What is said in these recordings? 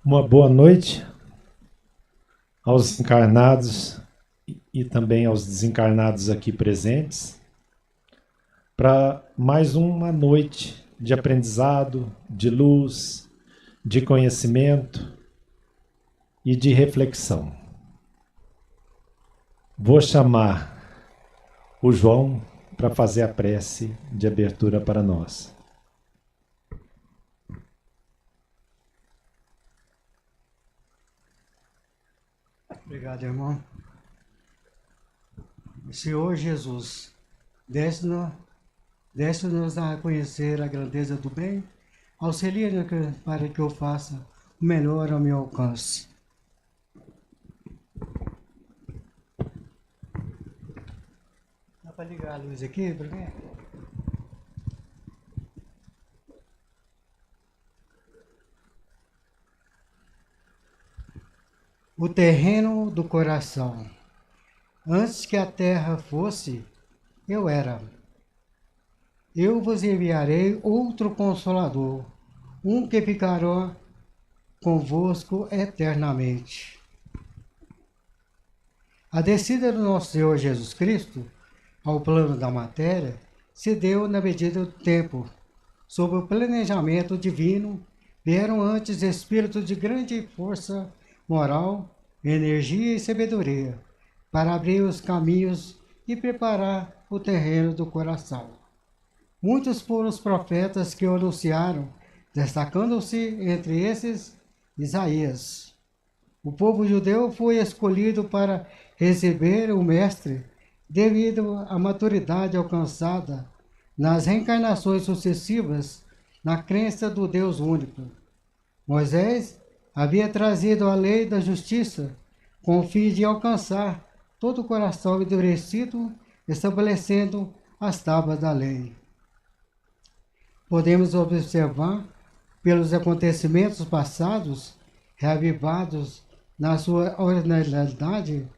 Uma boa noite aos encarnados e também aos desencarnados aqui presentes, para mais uma noite de aprendizado, de luz, de conhecimento e de reflexão. Vou chamar o João para fazer a prece de abertura para nós. Obrigado, irmão. Senhor Jesus, desce-nos a conhecer a grandeza do bem, auxilia-nos para que eu faça o melhor ao meu alcance. Dá para ligar a luz aqui, por quê? O terreno do coração. Antes que a terra fosse, eu era. Eu vos enviarei outro Consolador, um que ficará convosco eternamente. A descida do nosso Senhor Jesus Cristo ao plano da matéria se deu na medida do tempo. Sob o planejamento divino, vieram antes espíritos de grande força moral, energia e sabedoria, para abrir os caminhos e preparar o terreno do coração. Muitos foram os profetas que o anunciaram, destacando-se entre esses Isaías. O povo judeu foi escolhido para receber o Mestre devido à maturidade alcançada nas reencarnações sucessivas na crença do Deus único. Moisés havia trazido a lei da justiça com o fim de alcançar todo o coração endurecido, estabelecendo as tábuas da lei. Podemos observar, pelos acontecimentos passados, reavivados na sua originalidade,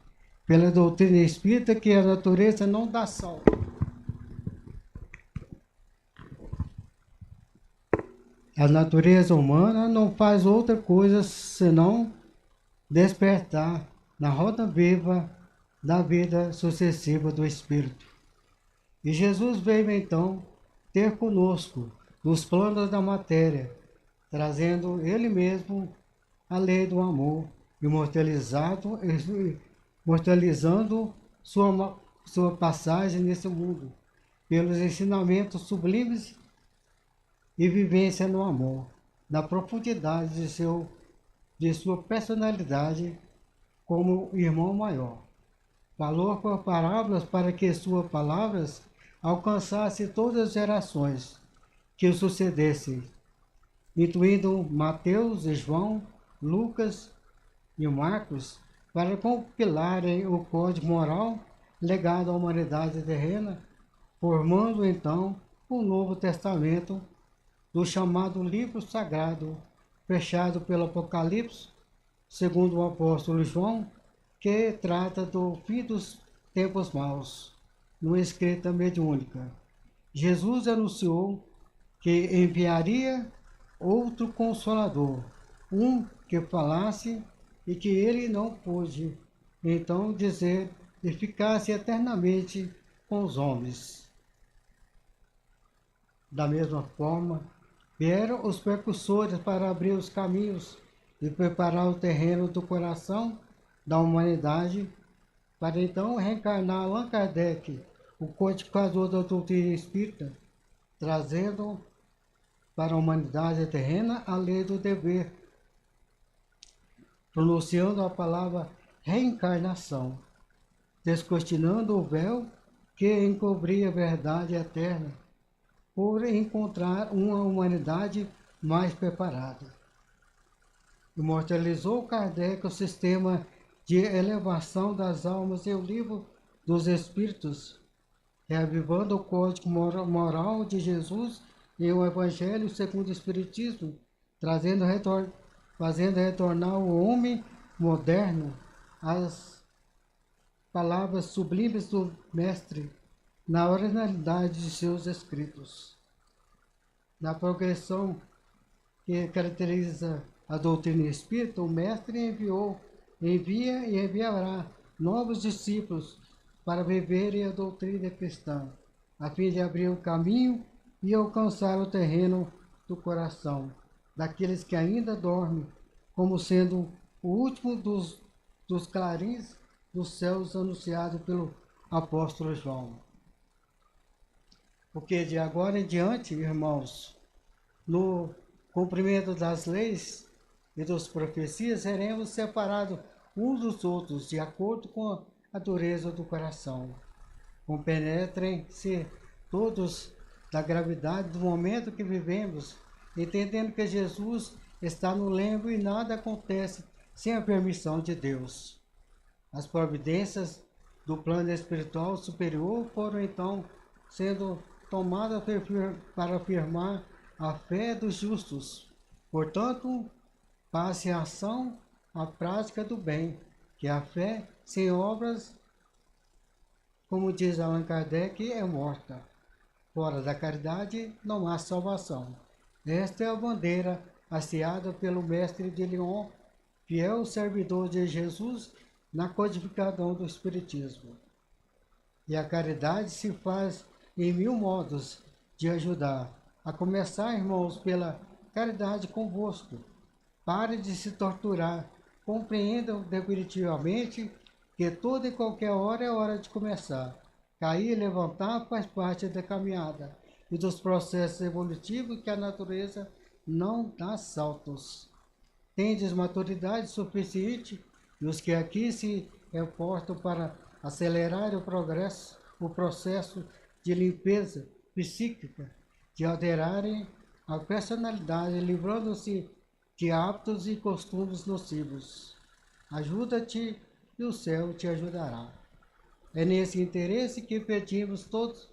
pela doutrina espírita, que a natureza não dá salto. A natureza humana não faz outra coisa senão despertar na roda viva da vida sucessiva do Espírito. E Jesus veio então ter conosco nos planos da matéria, trazendo Ele mesmo a lei do amor, imortalizando sua passagem nesse mundo, pelos ensinamentos sublimes e vivência no amor, na profundidade de sua personalidade como irmão maior. Falou por parábolas para que suas palavras alcançassem todas as gerações que o sucedessem, incluindo Mateus e João, Lucas e Marcos, para compilarem o código moral legado à humanidade terrena, formando então o Novo Testamento do chamado livro sagrado, fechado pelo Apocalipse, segundo o apóstolo João, que trata do fim dos tempos maus, numa escrita mediúnica. Jesus anunciou que enviaria outro Consolador, um que falasse e que ele não pôde, então, dizer e ficasse eternamente com os homens. Da mesma forma, vieram os precursores para abrir os caminhos e preparar o terreno do coração da humanidade, para então reencarnar Allan Kardec, o codificador da doutrina espírita, trazendo para a humanidade terrena a lei do dever, pronunciando a palavra reencarnação, descortinando o véu que encobria a verdade eterna, por encontrar uma humanidade mais preparada. Imortalizou Kardec o sistema de elevação das almas e o livro dos Espíritos, reavivando o código moral de Jesus e o Evangelho segundo o Espiritismo, fazendo retornar o homem moderno às palavras sublimes do Mestre na originalidade de seus escritos. Na progressão que caracteriza a doutrina espírita, o Mestre envia e enviará novos discípulos para viverem a doutrina cristã, a fim de abrir o caminho e alcançar o terreno do coração daqueles que ainda dormem, como sendo o último dos clarins dos céus anunciado pelo apóstolo João. Porque de agora em diante, irmãos, no cumprimento das leis e das profecias, seremos separados uns dos outros, de acordo com a dureza do coração. Compenetrem-se todos da gravidade do momento que vivemos, entendendo que Jesus está no lembo e nada acontece sem a permissão de Deus. As providências do plano espiritual superior foram então sendo tomadas para afirmar a fé dos justos. Portanto, passe a ação a prática do bem, que a fé sem obras, como diz Allan Kardec, é morta. Fora da caridade não há salvação. Esta é a bandeira hasteada pelo mestre de Lyon, fiel servidor de Jesus na codificação do Espiritismo. E a caridade se faz em 1000 modos de ajudar. A começar, irmãos, pela caridade convosco. Pare de se torturar. Compreendam definitivamente que toda e qualquer hora é hora de começar. Cair e levantar faz parte da caminhada e dos processos evolutivos que a natureza não dá saltos. Tendes maturidade suficiente e os que aqui se reportam para acelerar o processo de limpeza psíquica, de alterarem a personalidade, livrando-se de hábitos e costumes nocivos. Ajuda-te e o céu te ajudará. É nesse interesse que pedimos todos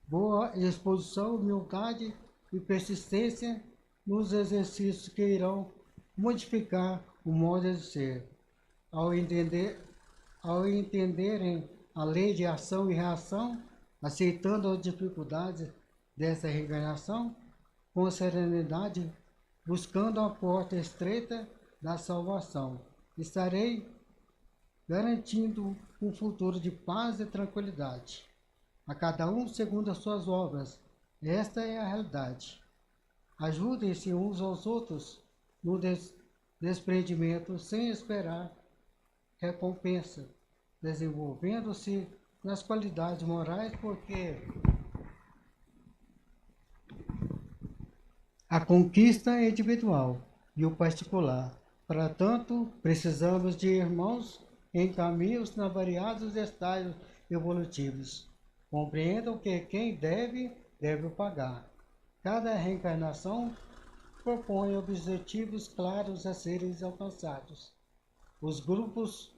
boa disposição, humildade e persistência nos exercícios que irão modificar o modo de ser. Ao entenderem a lei de ação e reação, aceitando as dificuldades dessa reencarnação, com serenidade, buscando a porta estreita da salvação, estarei garantindo um futuro de paz e tranquilidade. A cada um segundo as suas obras. Esta é a realidade. Ajudem-se uns aos outros no desprendimento sem esperar recompensa, desenvolvendo-se nas qualidades morais, porque a conquista é individual e o particular. Para tanto, precisamos de irmãos em caminhos na variados estágios evolutivos. Compreendam que quem deve pagar. Cada reencarnação propõe objetivos claros a serem alcançados. Os grupos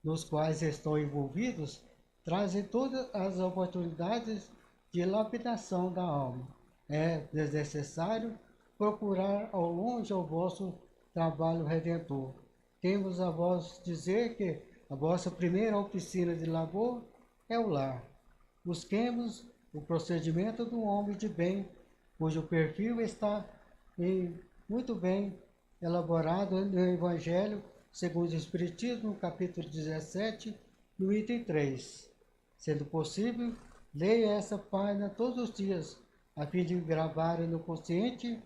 nos quais estão envolvidos trazem todas as oportunidades de lapidação da alma. É desnecessário procurar ao longe o vosso trabalho redentor. Temos a vós dizer que a vossa primeira oficina de labor é o lar. Busquemos o procedimento do homem de bem, cujo perfil está muito bem elaborado no Evangelho segundo o Espiritismo, capítulo 17, no item 3. Sendo possível, leia essa página todos os dias, a fim de gravar no consciente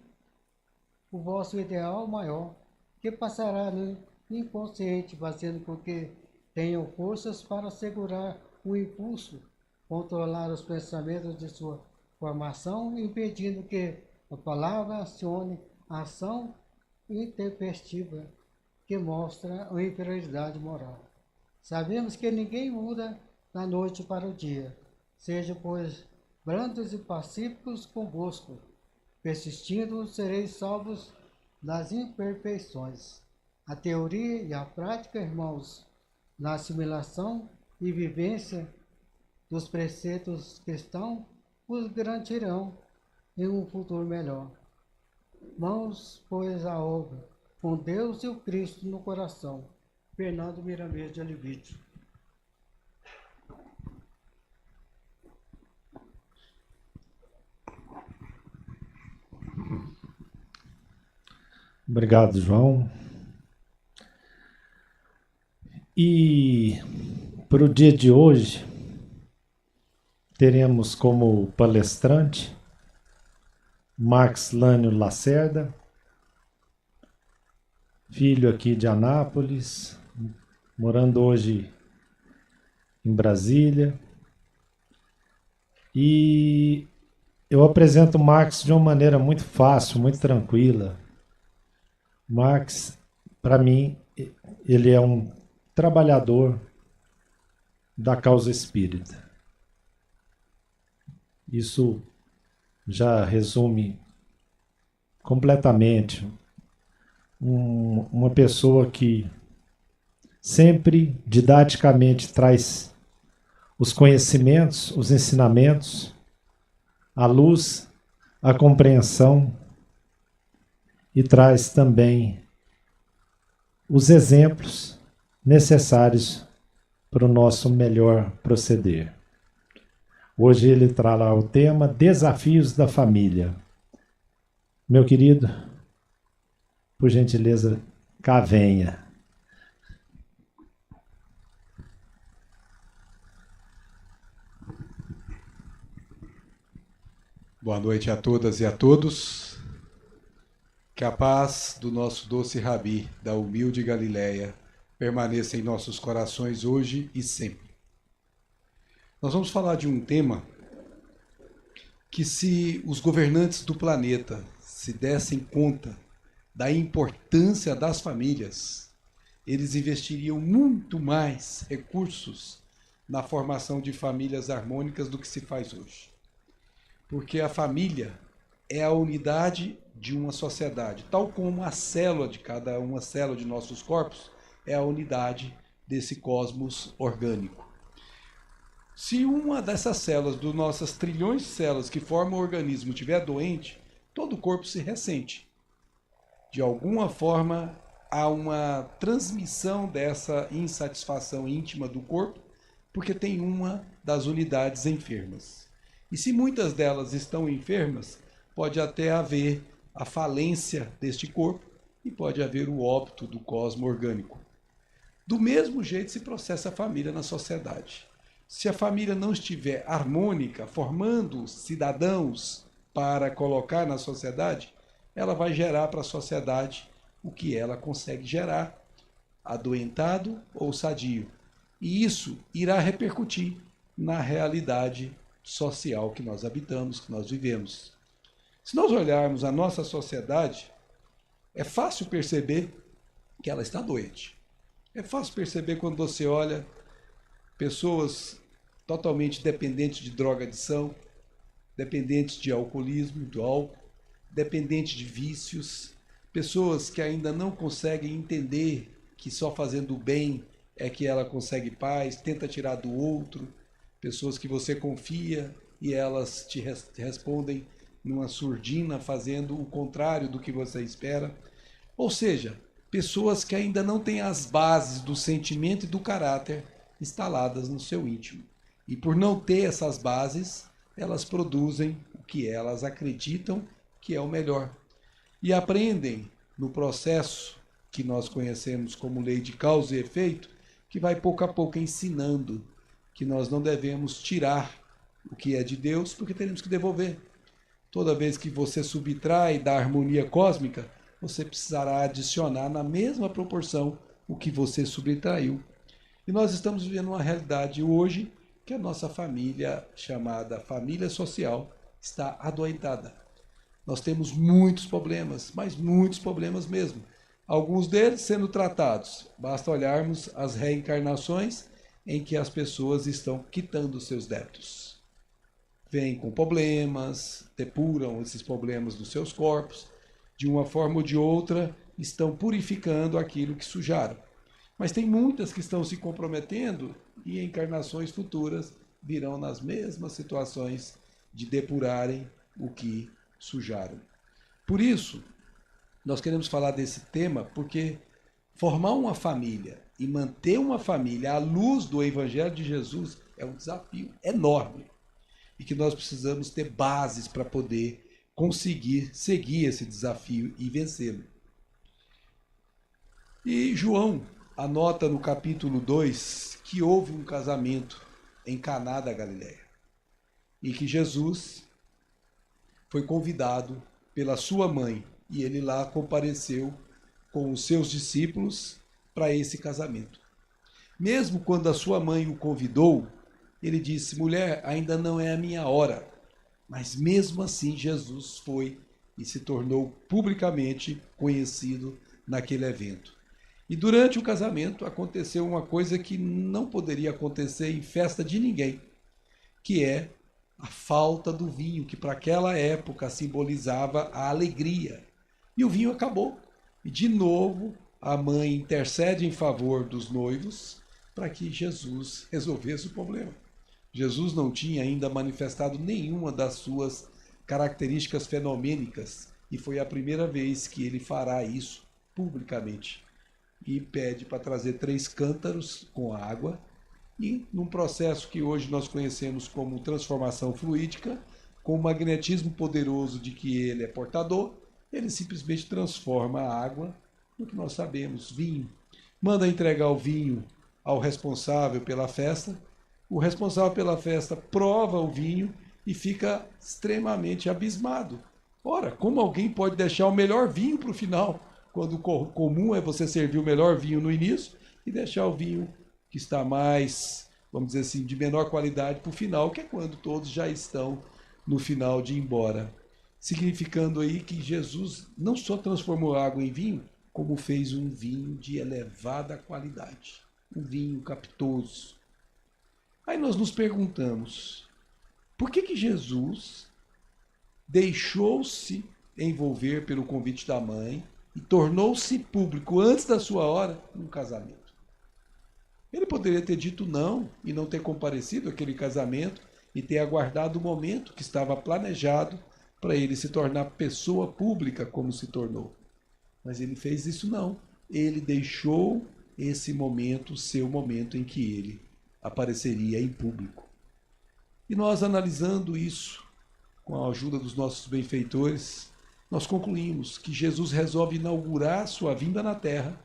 o vosso ideal maior, que passará no inconsciente, fazendo com que tenham forças para segurar o impulso, controlar os pensamentos de sua formação, impedindo que a palavra acione a ação intempestiva que mostra a inferioridade moral. Sabemos que ninguém muda da noite para o dia. Sejam, pois, brandos e pacíficos convosco. Persistindo, sereis salvos das imperfeições. A teoria e a prática, irmãos, na assimilação e vivência dos preceitos cristãos, os garantirão em um futuro melhor. Mãos, pois, à obra, com Deus e o Cristo no coração. Fernando Miramês de Olivite. Obrigado, João. E para o dia de hoje, teremos como palestrante Max Lânio Lacerda, filho aqui de Anápolis, morando hoje em Brasília. E eu apresento o Max de uma maneira muito fácil, muito tranquila. Max, para mim, ele é um trabalhador da causa espírita. Isso já resume completamente uma pessoa que sempre didaticamente traz os conhecimentos, os ensinamentos, a luz, a compreensão e traz também os exemplos necessários para o nosso melhor proceder. Hoje ele trará o tema Desafios da Família. Meu querido, por gentileza, cá venha. Boa noite a todas e a todos. Que a paz do nosso doce Rabi, da humilde Galileia, permaneça em nossos corações hoje e sempre. Nós vamos falar de um tema que, se os governantes do planeta se dessem conta da importância das famílias, eles investiriam muito mais recursos na formação de famílias harmônicas do que se faz hoje. Porque a família é a unidade de uma sociedade, tal como a célula de cada uma célula de nossos corpos é a unidade desse cosmos orgânico. Se uma dessas células, das nossas trilhões de células que formam o organismo, estiver doente, todo o corpo se ressente. De alguma forma, há uma transmissão dessa insatisfação íntima do corpo, porque tem uma das unidades enfermas. E se muitas delas estão enfermas, pode até haver a falência deste corpo e pode haver o óbito do cosmo orgânico. Do mesmo jeito se processa a família na sociedade. Se a família não estiver harmônica, formando cidadãos para colocar na sociedade, ela vai gerar para a sociedade o que ela consegue gerar, adoentado ou sadio. E isso irá repercutir na realidade social que nós habitamos, que nós vivemos. Se nós olharmos a nossa sociedade, é fácil perceber que ela está doente. É fácil perceber quando você olha pessoas totalmente dependentes de droga-adição, dependentes de alcoolismo, do álcool, dependentes de vícios, pessoas que ainda não conseguem entender que só fazendo o bem é que ela consegue paz, tenta tirar do outro, pessoas que você confia e elas te respondem numa surdina, fazendo o contrário do que você espera. Ou seja, pessoas que ainda não têm as bases do sentimento e do caráter instaladas no seu íntimo. E por não ter essas bases, elas produzem o que elas acreditam que é o melhor. E aprendem no processo que nós conhecemos como lei de causa e efeito, que vai pouco a pouco ensinando que nós não devemos tirar o que é de Deus, porque teremos que devolver. Toda vez que você subtrai da harmonia cósmica, você precisará adicionar na mesma proporção o que você subtraiu. E nós estamos vivendo uma realidade hoje que a nossa família, chamada família social, está adoentada. Nós temos muitos problemas, mas muitos problemas mesmo. Alguns deles sendo tratados. Basta olharmos as reencarnações em que as pessoas estão quitando seus débitos. Vêm com problemas, depuram esses problemas dos seus corpos, de uma forma ou de outra estão purificando aquilo que sujaram. Mas tem muitas que estão se comprometendo e em encarnações futuras virão nas mesmas situações de depurarem o que sujaram. Por isso, nós queremos falar desse tema porque formar uma família e manter uma família à luz do Evangelho de Jesus é um desafio enorme e que nós precisamos ter bases para poder conseguir seguir esse desafio e vencê-lo. E João anota no capítulo 2 que houve um casamento em Caná da Galileia e que Jesus foi convidado pela sua mãe e ele lá compareceu com os seus discípulos para esse casamento. Mesmo quando a sua mãe o convidou, ele disse: mulher, ainda não é a minha hora. Mas mesmo assim Jesus foi e se tornou publicamente conhecido naquele evento. E durante o casamento aconteceu uma coisa que não poderia acontecer em festa de ninguém, que é a falta do vinho, que para aquela época simbolizava a alegria. E o vinho acabou. E de novo a mãe intercede em favor dos noivos para que Jesus resolvesse o problema. Jesus não tinha ainda manifestado nenhuma das suas características fenomênicas e foi a primeira vez que ele fará isso publicamente. E pede para trazer 3 cântaros com água e, num processo que hoje nós conhecemos como transformação fluídica, com o magnetismo poderoso de que ele é portador, ele simplesmente transforma a água no que nós sabemos, vinho. Manda entregar o vinho ao responsável pela festa. O responsável pela festa prova o vinho e fica extremamente abismado. Ora, como alguém pode deixar o melhor vinho para o final, quando o comum é você servir o melhor vinho no início e deixar o vinho que está mais, vamos dizer assim, de menor qualidade para o final, que é quando todos já estão no final de ir embora. Significando aí que Jesus não só transformou água em vinho, como fez um vinho de elevada qualidade, um vinho capitoso. Aí nós nos perguntamos, por que Jesus deixou-se envolver pelo convite da mãe e tornou-se público antes da sua hora num casamento? Ele poderia ter dito não e não ter comparecido àquele casamento e ter aguardado o momento que estava planejado para ele se tornar pessoa pública como se tornou. Mas ele fez isso não. Ele deixou esse momento ser o momento em que ele apareceria em público. E nós, analisando isso, com a ajuda dos nossos benfeitores, nós concluímos que Jesus resolve inaugurar sua vinda na Terra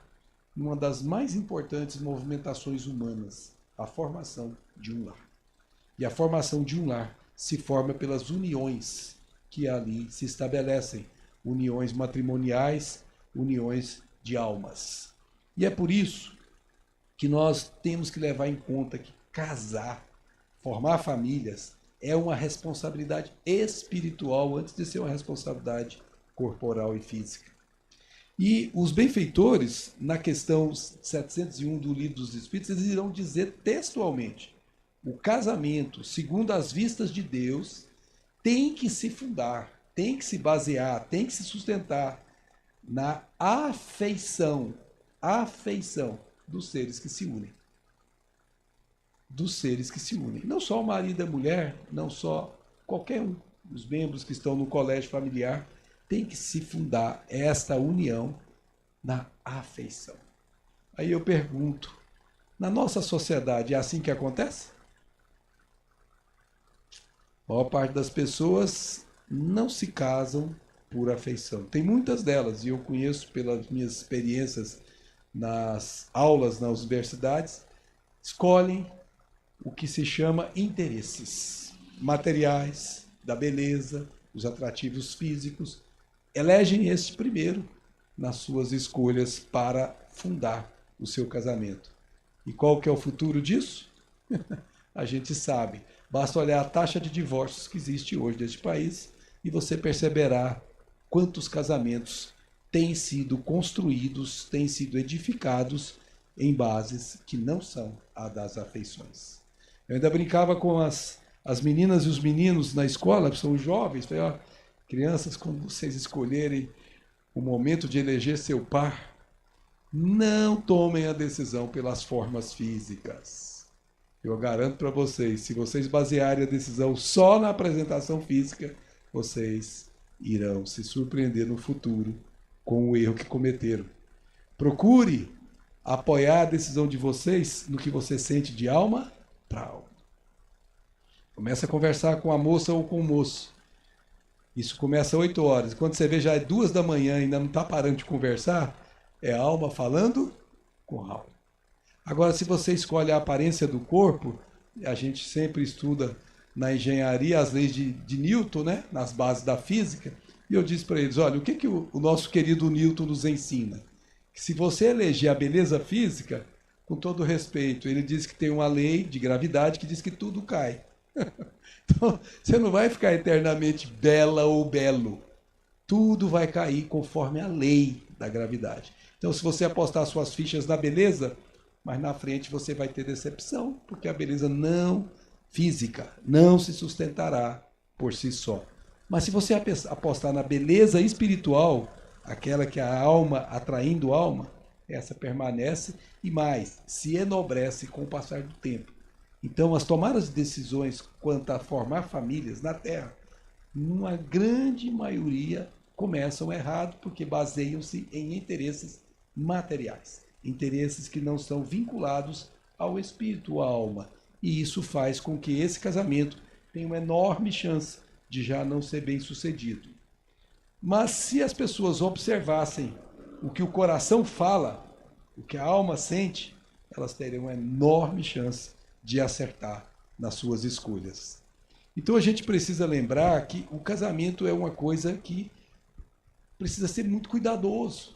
numa das mais importantes movimentações humanas, a formação de um lar. E a formação de um lar se forma pelas uniões que ali se estabelecem, uniões matrimoniais, uniões de almas. E é por isso que nós temos que levar em conta que casar, formar famílias, é uma responsabilidade espiritual antes de ser uma responsabilidade corporal e física. E os benfeitores, na questão 701 do Livro dos Espíritos, eles irão dizer textualmente: o casamento, segundo as vistas de Deus, tem que se fundar, tem que se basear, tem que se sustentar na afeição dos seres que se unem. Dos seres que se unem. Não só o marido e a mulher, não só qualquer um. Os membros que estão no colégio familiar tem que se fundar esta união na afeição. Aí eu pergunto, na nossa sociedade é assim que acontece? A maior parte das pessoas não se casam por afeição. Tem muitas delas, e eu conheço pelas minhas experiências nas aulas nas universidades, escolhem o que se chama interesses materiais, da beleza, os atrativos físicos, elegem este primeiro nas suas escolhas para fundar o seu casamento. E qual que é o futuro disso? A gente sabe. Basta olhar a taxa de divórcios que existe hoje neste país e você perceberá quantos casamentos têm sido construídos, têm sido edificados em bases que não são a das afeições. Eu ainda brincava com as meninas e os meninos na escola, que são jovens, falei, ó, crianças, quando vocês escolherem o momento de eleger seu par, não tomem a decisão pelas formas físicas. Eu garanto para vocês, se vocês basearem a decisão só na apresentação física, vocês irão se surpreender no futuro com o erro que cometeram. Procure apoiar a decisão de vocês no que você sente de alma para alma. Começa a conversar com a moça ou com o moço. Isso começa às 8 horas. Quando você vê já é 2 da manhã e ainda não está parando de conversar, É alma falando com alma. Agora, se você escolhe a aparência do corpo, a gente sempre estuda na engenharia as leis de Newton, né? Nas bases da física, e eu disse para eles, olha, o que o nosso querido Newton nos ensina? Que se você eleger a beleza física, com todo respeito, ele diz que tem uma lei de gravidade que diz que tudo cai. Então, você não vai ficar eternamente bela ou belo. Tudo vai cair conforme a lei da gravidade. Então, se você apostar suas fichas na beleza, mas na frente você vai ter decepção, porque a beleza não física não se sustentará por si só. Mas se você apostar na beleza espiritual, aquela que é a alma atraindo alma, essa permanece e mais, se enobrece com o passar do tempo. Então, as tomadas de decisões quanto a formar famílias na Terra, uma grande maioria começam errado porque baseiam-se em interesses materiais, interesses que não são vinculados ao espírito, à alma. E isso faz com que esse casamento tenha uma enorme chance de já não ser bem sucedido. Mas se as pessoas observassem o que o coração fala, o que a alma sente, elas teriam uma enorme chance de acertar nas suas escolhas. Então a gente precisa lembrar que o casamento é uma coisa que precisa ser muito cuidadoso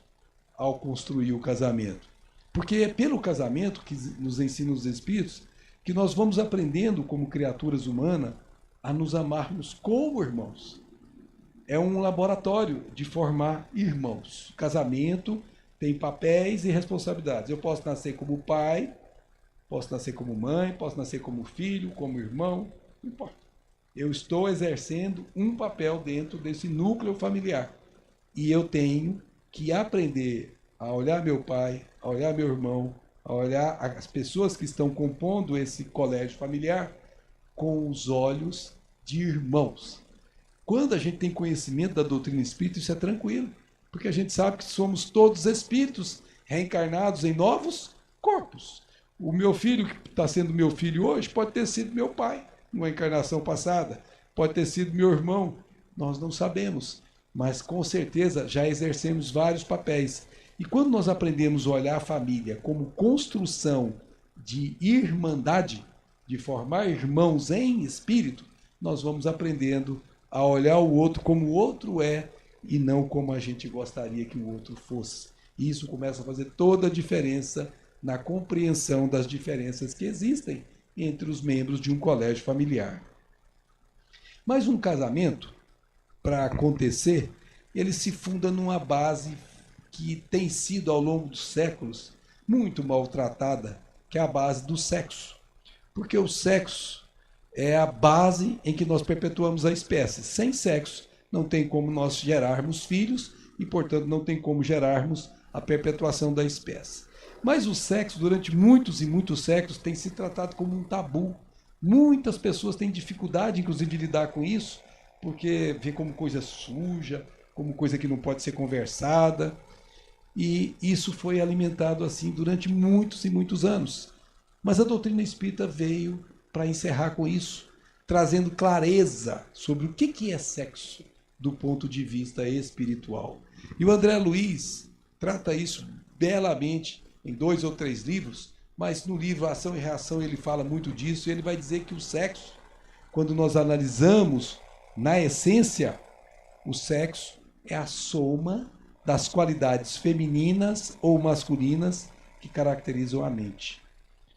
ao construir o casamento. Porque é pelo casamento que nos ensina os Espíritos que nós vamos aprendendo como criaturas humanas a nos amarmos como irmãos. É um laboratório de formar irmãos. O casamento tem papéis e responsabilidades. Eu posso nascer como pai, posso nascer como mãe, posso nascer como filho, como irmão, não importa. Eu estou exercendo um papel dentro desse núcleo familiar. E eu tenho que aprender a olhar meu pai, a olhar meu irmão, a olhar as pessoas que estão compondo esse colégio familiar com os olhos de irmãos. Quando a gente tem conhecimento da doutrina espírita, isso é tranquilo, porque a gente sabe que somos todos espíritos reencarnados em novos corpos. O meu filho, que está sendo meu filho hoje, pode ter sido meu pai numa encarnação passada, pode ter sido meu irmão, nós não sabemos, mas com certeza já exercemos vários papéis. E quando nós aprendemos a olhar a família como construção de irmandade, de formar irmãos em espírito, nós vamos aprendendo a olhar o outro como o outro é e não como a gente gostaria que o outro fosse. E isso começa a fazer toda a diferença na compreensão das diferenças que existem entre os membros de um colégio familiar. Mas um casamento, para acontecer, ele se funda numa base que tem sido, ao longo dos séculos, muito maltratada, que é a base do sexo. Porque o sexo é a base em que nós perpetuamos a espécie. Sem sexo, não tem como nós gerarmos filhos e, portanto, não tem como gerarmos a perpetuação da espécie. Mas o sexo, durante muitos e muitos séculos, tem se tratado como um tabu. Muitas pessoas têm dificuldade, inclusive, de lidar com isso, porque vê como coisa suja, como coisa que não pode ser conversada. E isso foi alimentado assim durante muitos e muitos anos. Mas a doutrina espírita veio para encerrar com isso, trazendo clareza sobre o que é sexo do ponto de vista espiritual. E o André Luiz trata isso belamente em 2 ou 3 livros, mas no livro Ação e Reação ele fala muito disso, e ele vai dizer que o sexo, quando nós analisamos na essência, o sexo é a soma das qualidades femininas ou masculinas que caracterizam a mente.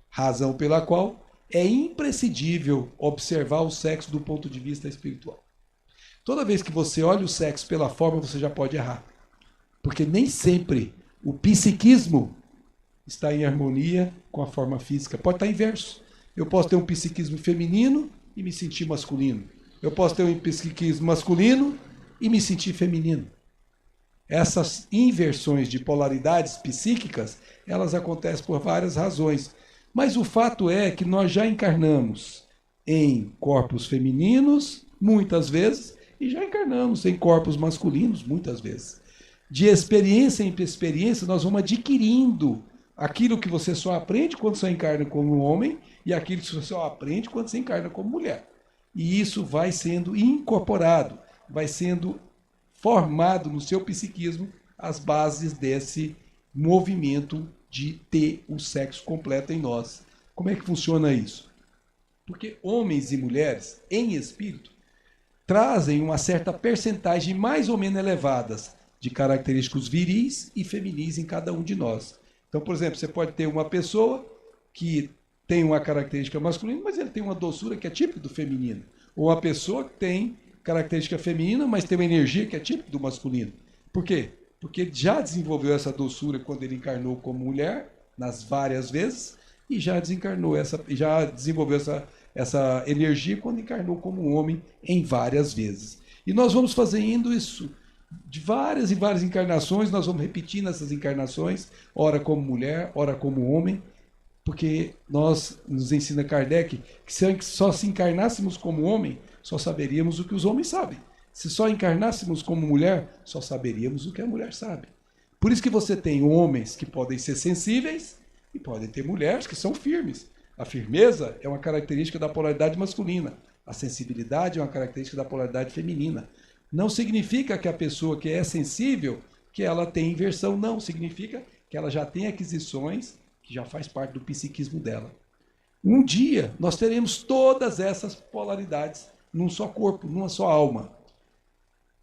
Razão pela qual é imprescindível observar o sexo do ponto de vista espiritual. Toda vez que você olha o sexo pela forma, você já pode errar. Porque nem sempre o psiquismo está em harmonia com a forma física. Pode estar inverso. Eu posso ter um psiquismo feminino e me sentir masculino. Eu posso ter um psiquismo masculino e me sentir feminino. Essas inversões de polaridades psíquicas, elas acontecem por várias razões. Mas o fato é que nós já encarnamos em corpos femininos, muitas vezes, e já encarnamos em corpos masculinos, muitas vezes. De experiência em experiência, nós vamos adquirindo aquilo que você só aprende quando você encarna como homem e aquilo que você só aprende quando você encarna como mulher. E isso vai sendo incorporado, vai sendo formado no seu psiquismo as bases movimento de ter o sexo completo em nós. Como é que funciona isso? Porque homens e mulheres, em espírito, trazem uma certa percentagem mais ou menos elevadas de características viris e feminis em cada um de nós. Então, por exemplo, você pode ter uma pessoa que tem uma característica masculina, mas ele tem uma doçura que é típica do feminino. Ou uma pessoa que tem característica feminina, mas tem uma energia que é típica do masculino. Por quê? Porque ele já desenvolveu essa doçura quando ele encarnou como mulher, nas várias vezes, e já desenvolveu essa energia quando encarnou como homem em várias vezes. E nós vamos fazendo isso de várias e várias encarnações, nós vamos repetindo essas encarnações, ora como mulher, ora como homem, porque nos ensina Kardec que se só se encarnássemos como homem, só saberíamos o que os homens sabem. Se só encarnássemos como mulher, só saberíamos o que a mulher sabe. Por isso que você tem homens que podem ser sensíveis e podem ter mulheres que são firmes. A firmeza é uma característica da polaridade masculina. A sensibilidade é uma característica da polaridade feminina. Não significa que a pessoa que é sensível, que ela tem inversão. Não, significa que ela já tem aquisições que já faz parte do psiquismo dela. Um dia nós teremos todas essas polaridades num só corpo, numa só alma.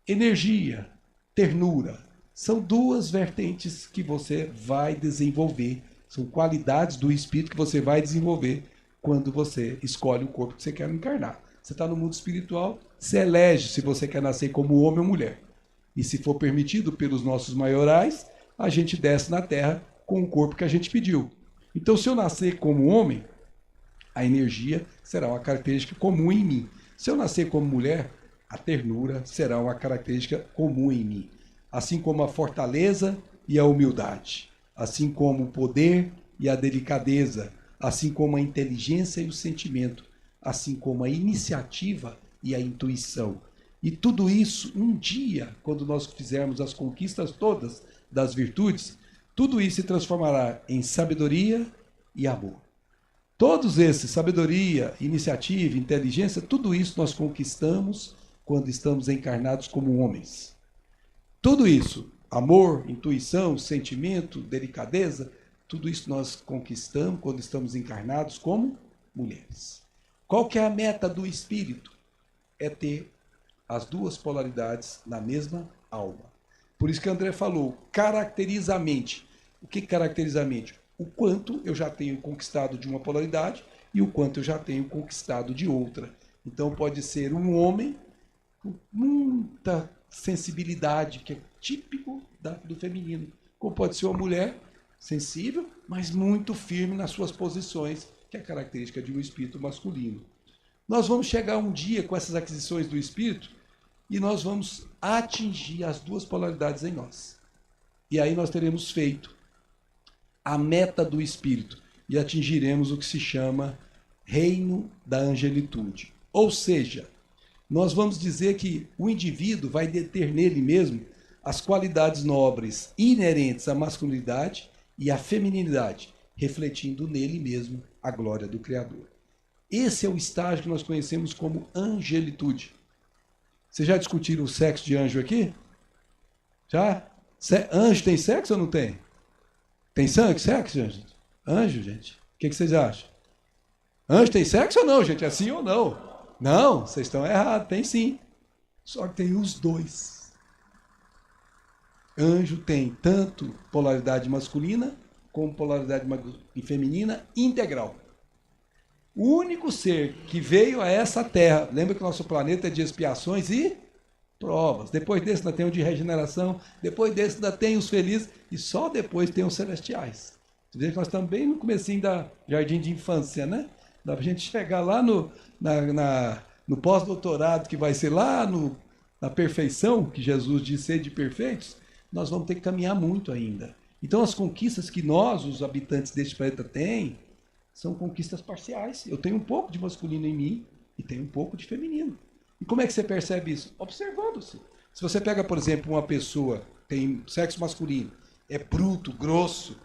Energia, ternura, são duas vertentes que você vai desenvolver. São qualidades do espírito que você vai desenvolver quando você escolhe o corpo que você quer encarnar. Você está no mundo espiritual, você elege se você quer nascer como homem ou mulher. E se for permitido pelos nossos maiorais, a gente desce na Terra com o corpo que a gente pediu. Então, se eu nascer como homem, a energia será uma característica comum em mim. Se eu nascer como mulher, a ternura será uma característica comum em mim. Assim como a fortaleza e a humildade. Assim como o poder e a delicadeza. Assim como a inteligência e o sentimento. Assim como a iniciativa e a intuição. E tudo isso, um dia, quando nós fizermos as conquistas todas das virtudes, tudo isso se transformará em sabedoria e amor. Todos esses, sabedoria, iniciativa, inteligência, tudo isso nós conquistamos quando estamos encarnados como homens. Tudo isso, amor, intuição, sentimento, delicadeza, tudo isso nós conquistamos quando estamos encarnados como mulheres. Qual que é a meta do espírito? É ter as duas polaridades na mesma alma. Por isso que André falou, caracteriza a mente. O que caracteriza a mente? O quanto eu já tenho conquistado de uma polaridade e o quanto eu já tenho conquistado de outra. Então pode ser um homem com muita sensibilidade, que é típico do feminino. Como pode ser uma mulher sensível, mas muito firme nas suas posições, que é a característica de um espírito masculino. Nós vamos chegar um dia com essas aquisições do espírito e nós vamos atingir as duas polaridades em nós. E aí nós teremos feito a meta do espírito e atingiremos o que se chama reino da angelitude. Ou seja, nós vamos dizer que o indivíduo vai deter nele mesmo as qualidades nobres inerentes à masculinidade e à feminilidade, refletindo nele mesmo a glória do Criador. Esse é o estágio que nós conhecemos como angelitude. Vocês já discutiram o sexo de anjo aqui? Já? Anjo tem sexo ou não tem? Tem sexo, gente? Anjo, gente? O que vocês acham? Anjo tem sexo ou não, gente? É sim ou não? Não, vocês estão errados, tem sim. Só que tem os dois. Anjo tem tanto polaridade masculina como polaridade feminina integral. O único ser que veio a essa Terra, lembra que o nosso planeta é de expiações e provas. Depois desse ainda tem o de regeneração, depois desse ainda tem os felizes e só depois tem os celestiais. Você vê que nós estamos bem no comecinho da jardim de infância, né? Dá para a gente chegar lá no pós-doutorado, que vai ser lá na perfeição, que Jesus disse ser de perfeitos, nós vamos ter que caminhar muito ainda. Então as conquistas que nós, os habitantes deste planeta, têm, são conquistas parciais. Eu tenho um pouco de masculino em mim e tenho um pouco de feminino. E como é que você percebe isso? Observando-se. Se você pega, por exemplo, uma pessoa que tem sexo masculino, é bruto, grosso,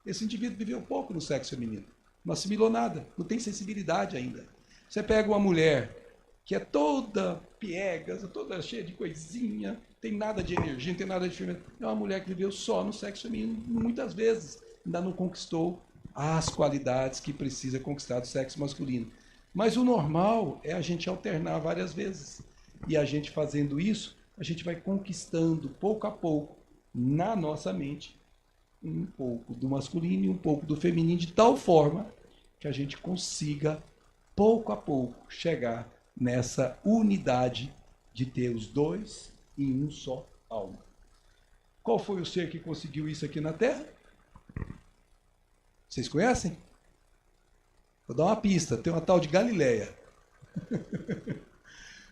esse indivíduo viveu pouco no sexo feminino. Não assimilou nada, não tem sensibilidade ainda. Você pega uma mulher que é toda piegas, toda cheia de coisinha, tem nada de energia, não tem nada de firmeza. É uma mulher que viveu só no sexo feminino, muitas vezes, ainda não conquistou as qualidades que precisa conquistar do sexo masculino. Mas o normal é a gente alternar várias vezes. E a gente fazendo isso, a gente vai conquistando pouco a pouco, na nossa mente, um pouco do masculino e um pouco do feminino, de tal forma que a gente consiga, pouco a pouco, chegar nessa unidade de ter os dois em um só alma. Qual foi o ser que conseguiu isso aqui na Terra? Vocês conhecem? Vou dar uma pista, tem uma tal de Galileia.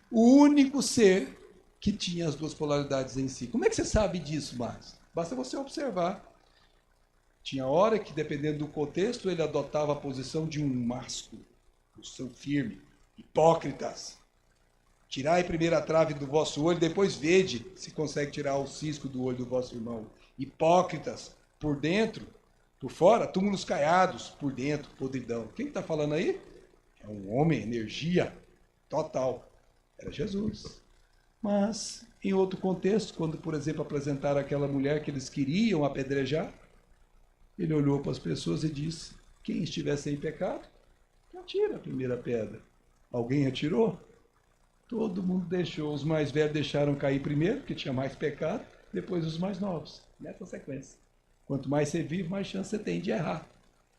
O único ser que tinha as duas polaridades em si. Como é que você sabe disso, Marcos? Basta você observar. Tinha hora que, dependendo do contexto, ele adotava a posição de um mastro, posição firme. Hipócritas, tirai primeiro a trave do vosso olho, depois vede se consegue tirar o cisco do olho do vosso irmão. Hipócritas, por dentro, por fora, túmulos caiados, por dentro, podridão. Quem está falando aí? É um homem, energia total. Era Jesus. Mas, em outro contexto, quando, por exemplo, apresentaram aquela mulher que eles queriam apedrejar, ele olhou para as pessoas e disse: quem estiver sem pecado, que atire a primeira pedra. Alguém atirou? Todo mundo deixou. Os mais velhos deixaram cair primeiro, porque tinha mais pecado, depois os mais novos, nessa sequência. Quanto mais você vive, mais chance você tem de errar.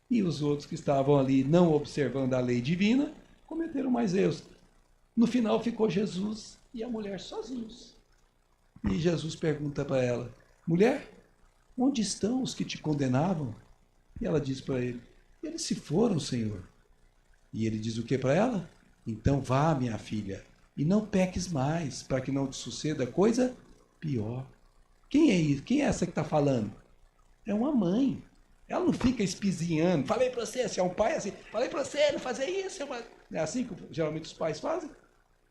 E os outros que estavam ali não observando a lei divina, cometeram mais erros. No final ficou Jesus e a mulher sozinhos. E Jesus pergunta para ela: mulher, onde estão os que te condenavam? E ela diz para ele: eles se foram, Senhor. E ele diz o que para ela? Então vá, minha filha, e não peques mais, para que não te suceda coisa pior. Quem é isso? Quem é essa que está falando? É uma mãe. Ela não fica espizinhando. Falei para você, se é um pai assim, falei para você não fazer isso. Não é assim que geralmente os pais fazem?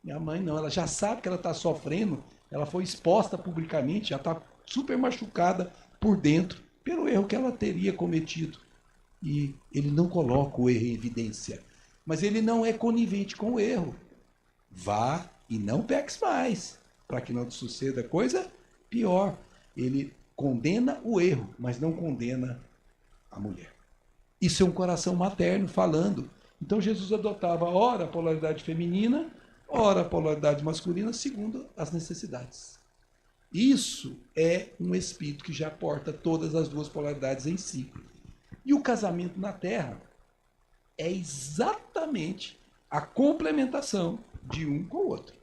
Minha mãe não, ela já sabe que ela está sofrendo, ela foi exposta publicamente, já está super machucada por dentro, pelo erro que ela teria cometido. E ele não coloca o erro em evidência. Mas ele não é conivente com o erro. Vá e não peques mais, para que não te suceda coisa pior. Ele condena o erro, mas não condena a mulher. Isso é um coração materno falando. Então Jesus adotava ora a polaridade feminina, ora a polaridade masculina, segundo as necessidades. Isso é um espírito que já porta todas as duas polaridades em si. E o casamento na Terra é exatamente a complementação de um com o outro.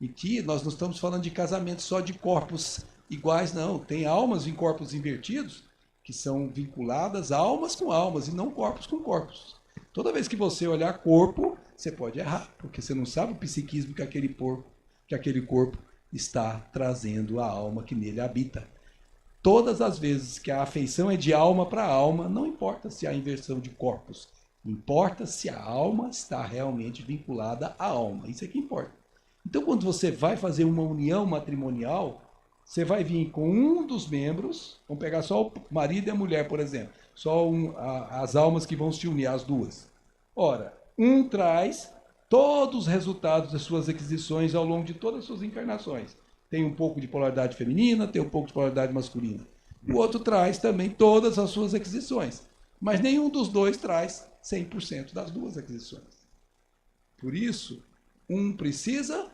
E que nós não estamos falando de casamento só de corpos iguais, não. Tem almas em corpos invertidos que são vinculadas almas com almas e não corpos com corpos. Toda vez que você olhar corpo, você pode errar, porque você não sabe o psiquismo que aquele corpo está trazendo à alma que nele habita. Todas as vezes que a afeição é de alma para alma, não importa se há inversão de corpos, importa se a alma está realmente vinculada à alma. Isso é que importa. Então, quando você vai fazer uma união matrimonial, você vai vir com um dos membros, vamos pegar só o marido e a mulher, por exemplo, só as almas que vão se unir, as duas. Ora, um traz todos os resultados das suas aquisições ao longo de todas as suas encarnações. Tem um pouco de polaridade feminina, tem um pouco de polaridade masculina. O outro traz também todas as suas aquisições. Mas nenhum dos dois traz 100% das duas aquisições. Por isso, um precisa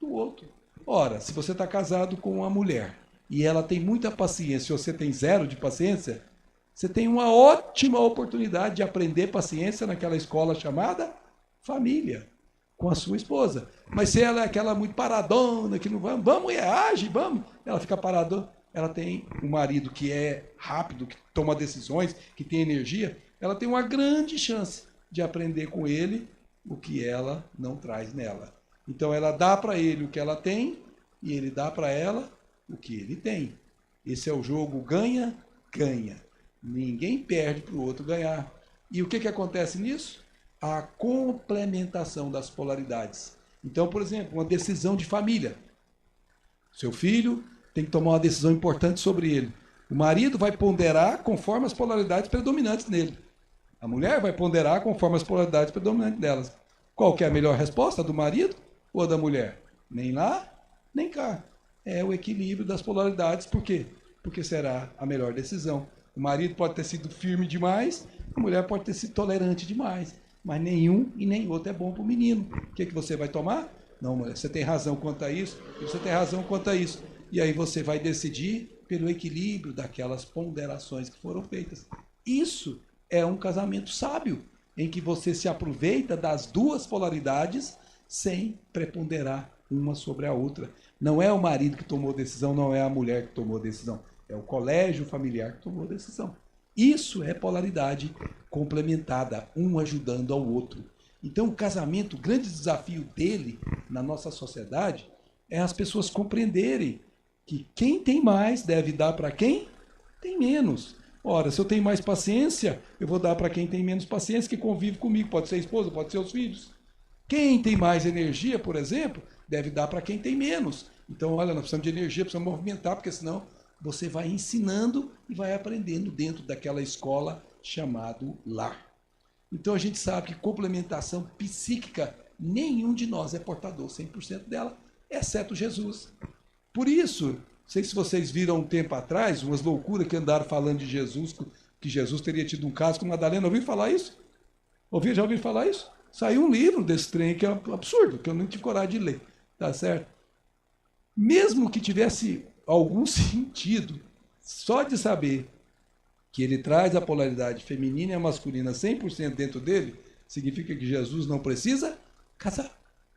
do outro. Ora, se você está casado com uma mulher e ela tem muita paciência e você tem zero de paciência, você tem uma ótima oportunidade de aprender paciência naquela escola chamada família, com a sua esposa. Mas se ela é aquela muito paradona, que não vamos, age, vamos, ela fica paradona. Ela tem um marido que é rápido, que toma decisões, que tem energia, ela tem uma grande chance de aprender com ele o que ela não traz nela. Então ela dá para ele o que ela tem e ele dá para ela o que ele tem. Esse é o jogo ganha-ganha. Ninguém perde para o outro ganhar. E o que acontece nisso? A complementação das polaridades. Então, por exemplo, uma decisão de família. Seu filho tem que tomar uma decisão importante sobre ele. O marido vai ponderar conforme as polaridades predominantes nele. A mulher vai ponderar conforme as polaridades predominantes delas. Qual que é a melhor resposta? Do marido ou a da mulher? Nem lá, nem cá. É o equilíbrio das polaridades. Por quê? Porque será a melhor decisão. O marido pode ter sido firme demais, a mulher pode ter sido tolerante demais. Mas nenhum e nem outro é bom para o menino. O que você vai tomar? Não, mulher, você tem razão quanto a isso, você tem razão quanto a isso. E aí você vai decidir pelo equilíbrio daquelas ponderações que foram feitas. Isso é um casamento sábio, em que você se aproveita das duas polaridades sem preponderar uma sobre a outra. Não é o marido que tomou decisão, não é a mulher que tomou decisão. É o colégio familiar que tomou decisão. Isso é polaridade complementada, um ajudando ao outro. Então, o casamento, o grande desafio dele na nossa sociedade é as pessoas compreenderem que quem tem mais deve dar para quem tem menos. Ora, se eu tenho mais paciência, eu vou dar para quem tem menos paciência, que convive comigo. Pode ser a esposa, pode ser os filhos. Quem tem mais energia, por exemplo, deve dar para quem tem menos. Então, olha, nós precisamos de energia, precisamos movimentar, porque senão você vai ensinando e vai aprendendo dentro daquela escola chamado lar. Então, a gente sabe que complementação psíquica, nenhum de nós é portador 100% dela, exceto Jesus. Por isso, não sei se vocês viram um tempo atrás, umas loucuras que andaram falando de Jesus, que Jesus teria tido um caso com Madalena. Ouviram falar isso? Já ouviram falar isso? Saiu um livro desse trem que é absurdo, que eu não tive coragem de ler. Tá certo? Mesmo que tivesse algum sentido, só de saber que ele traz a polaridade feminina e a masculina 100% dentro dele, significa que Jesus não precisa casar.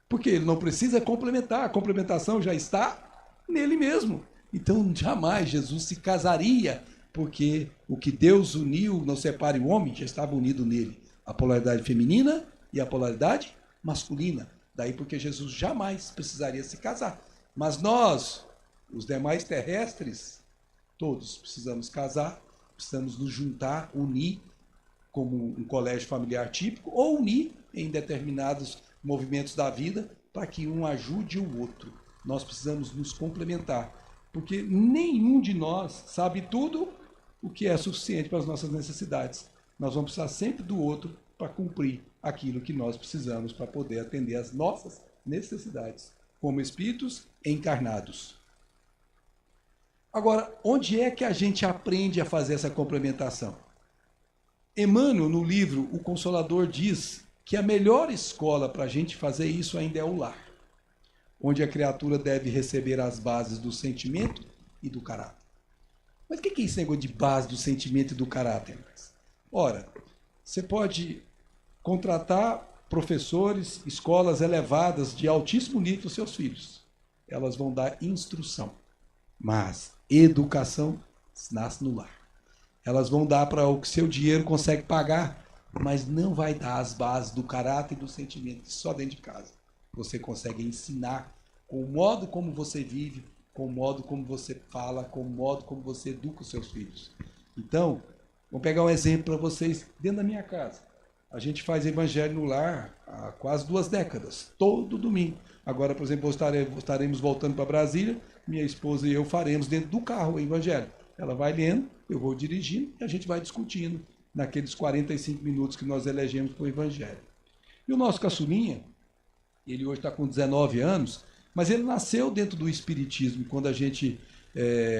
Porque ele não precisa complementar. A complementação já está nele mesmo. Então, jamais Jesus se casaria, porque o que Deus uniu, não separe o homem, já estava unido nele. A polaridade feminina e a polaridade masculina. Daí porque Jesus jamais precisaria se casar. Mas nós, os demais terrestres, todos precisamos casar, precisamos nos juntar, unir, como um colégio familiar típico, ou unir em determinados movimentos da vida, para que um ajude o outro. Nós precisamos nos complementar, porque nenhum de nós sabe tudo o que é suficiente para as nossas necessidades. Nós vamos precisar sempre do outro para cumprir aquilo que nós precisamos para poder atender às nossas necessidades, como espíritos encarnados. Agora, onde é que a gente aprende a fazer essa complementação? Emmanuel, no livro O Consolador, diz que a melhor escola para a gente fazer isso ainda é o lar, onde a criatura deve receber as bases do sentimento e do caráter. Mas o que é esse negócio de base do sentimento e do caráter? Ora, você pode contratar professores, escolas elevadas de altíssimo nível para os seus filhos. Elas vão dar instrução. Mas educação nasce no lar. Elas vão dar para o que seu dinheiro consegue pagar, mas não vai dar as bases do caráter e do sentimento só dentro de casa. Você consegue ensinar com o modo como você vive, com o modo como você fala, com o modo como você educa os seus filhos. Então, vou pegar um exemplo para vocês dentro da minha casa. A gente faz evangelho no lar há quase 2 décadas, todo domingo. Agora, por exemplo, estaremos voltando para Brasília, minha esposa e eu faremos dentro do carro o evangelho. Ela vai lendo, eu vou dirigindo e a gente vai discutindo naqueles 45 minutos que nós elegemos para o evangelho. E o nosso caçulinha, ele hoje está com 19 anos, mas ele nasceu dentro do espiritismo, quando a gente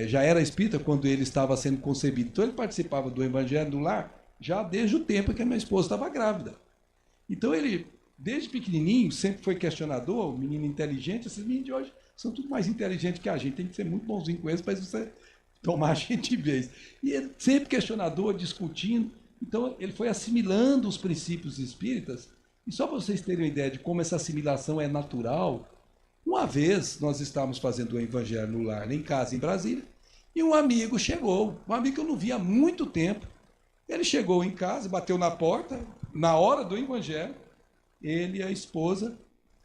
já era espírita, quando ele estava sendo concebido. Então ele participava do evangelho no lar já desde o tempo que a minha esposa estava grávida. Então ele, desde pequenininho, sempre foi questionador, um menino inteligente. Esses meninos de hoje são tudo mais inteligentes que a gente, tem que ser muito bonzinho com eles para você tomar a gente de vez. E ele sempre questionador, discutindo. Então ele foi assimilando os princípios espíritas. E só para vocês terem uma ideia de como essa assimilação é natural, uma vez nós estávamos fazendo o evangelho no lar, em casa, em Brasília, e um amigo chegou, um amigo que eu não via há muito tempo. Ele chegou em casa, bateu na porta, na hora do evangelho, ele e a esposa,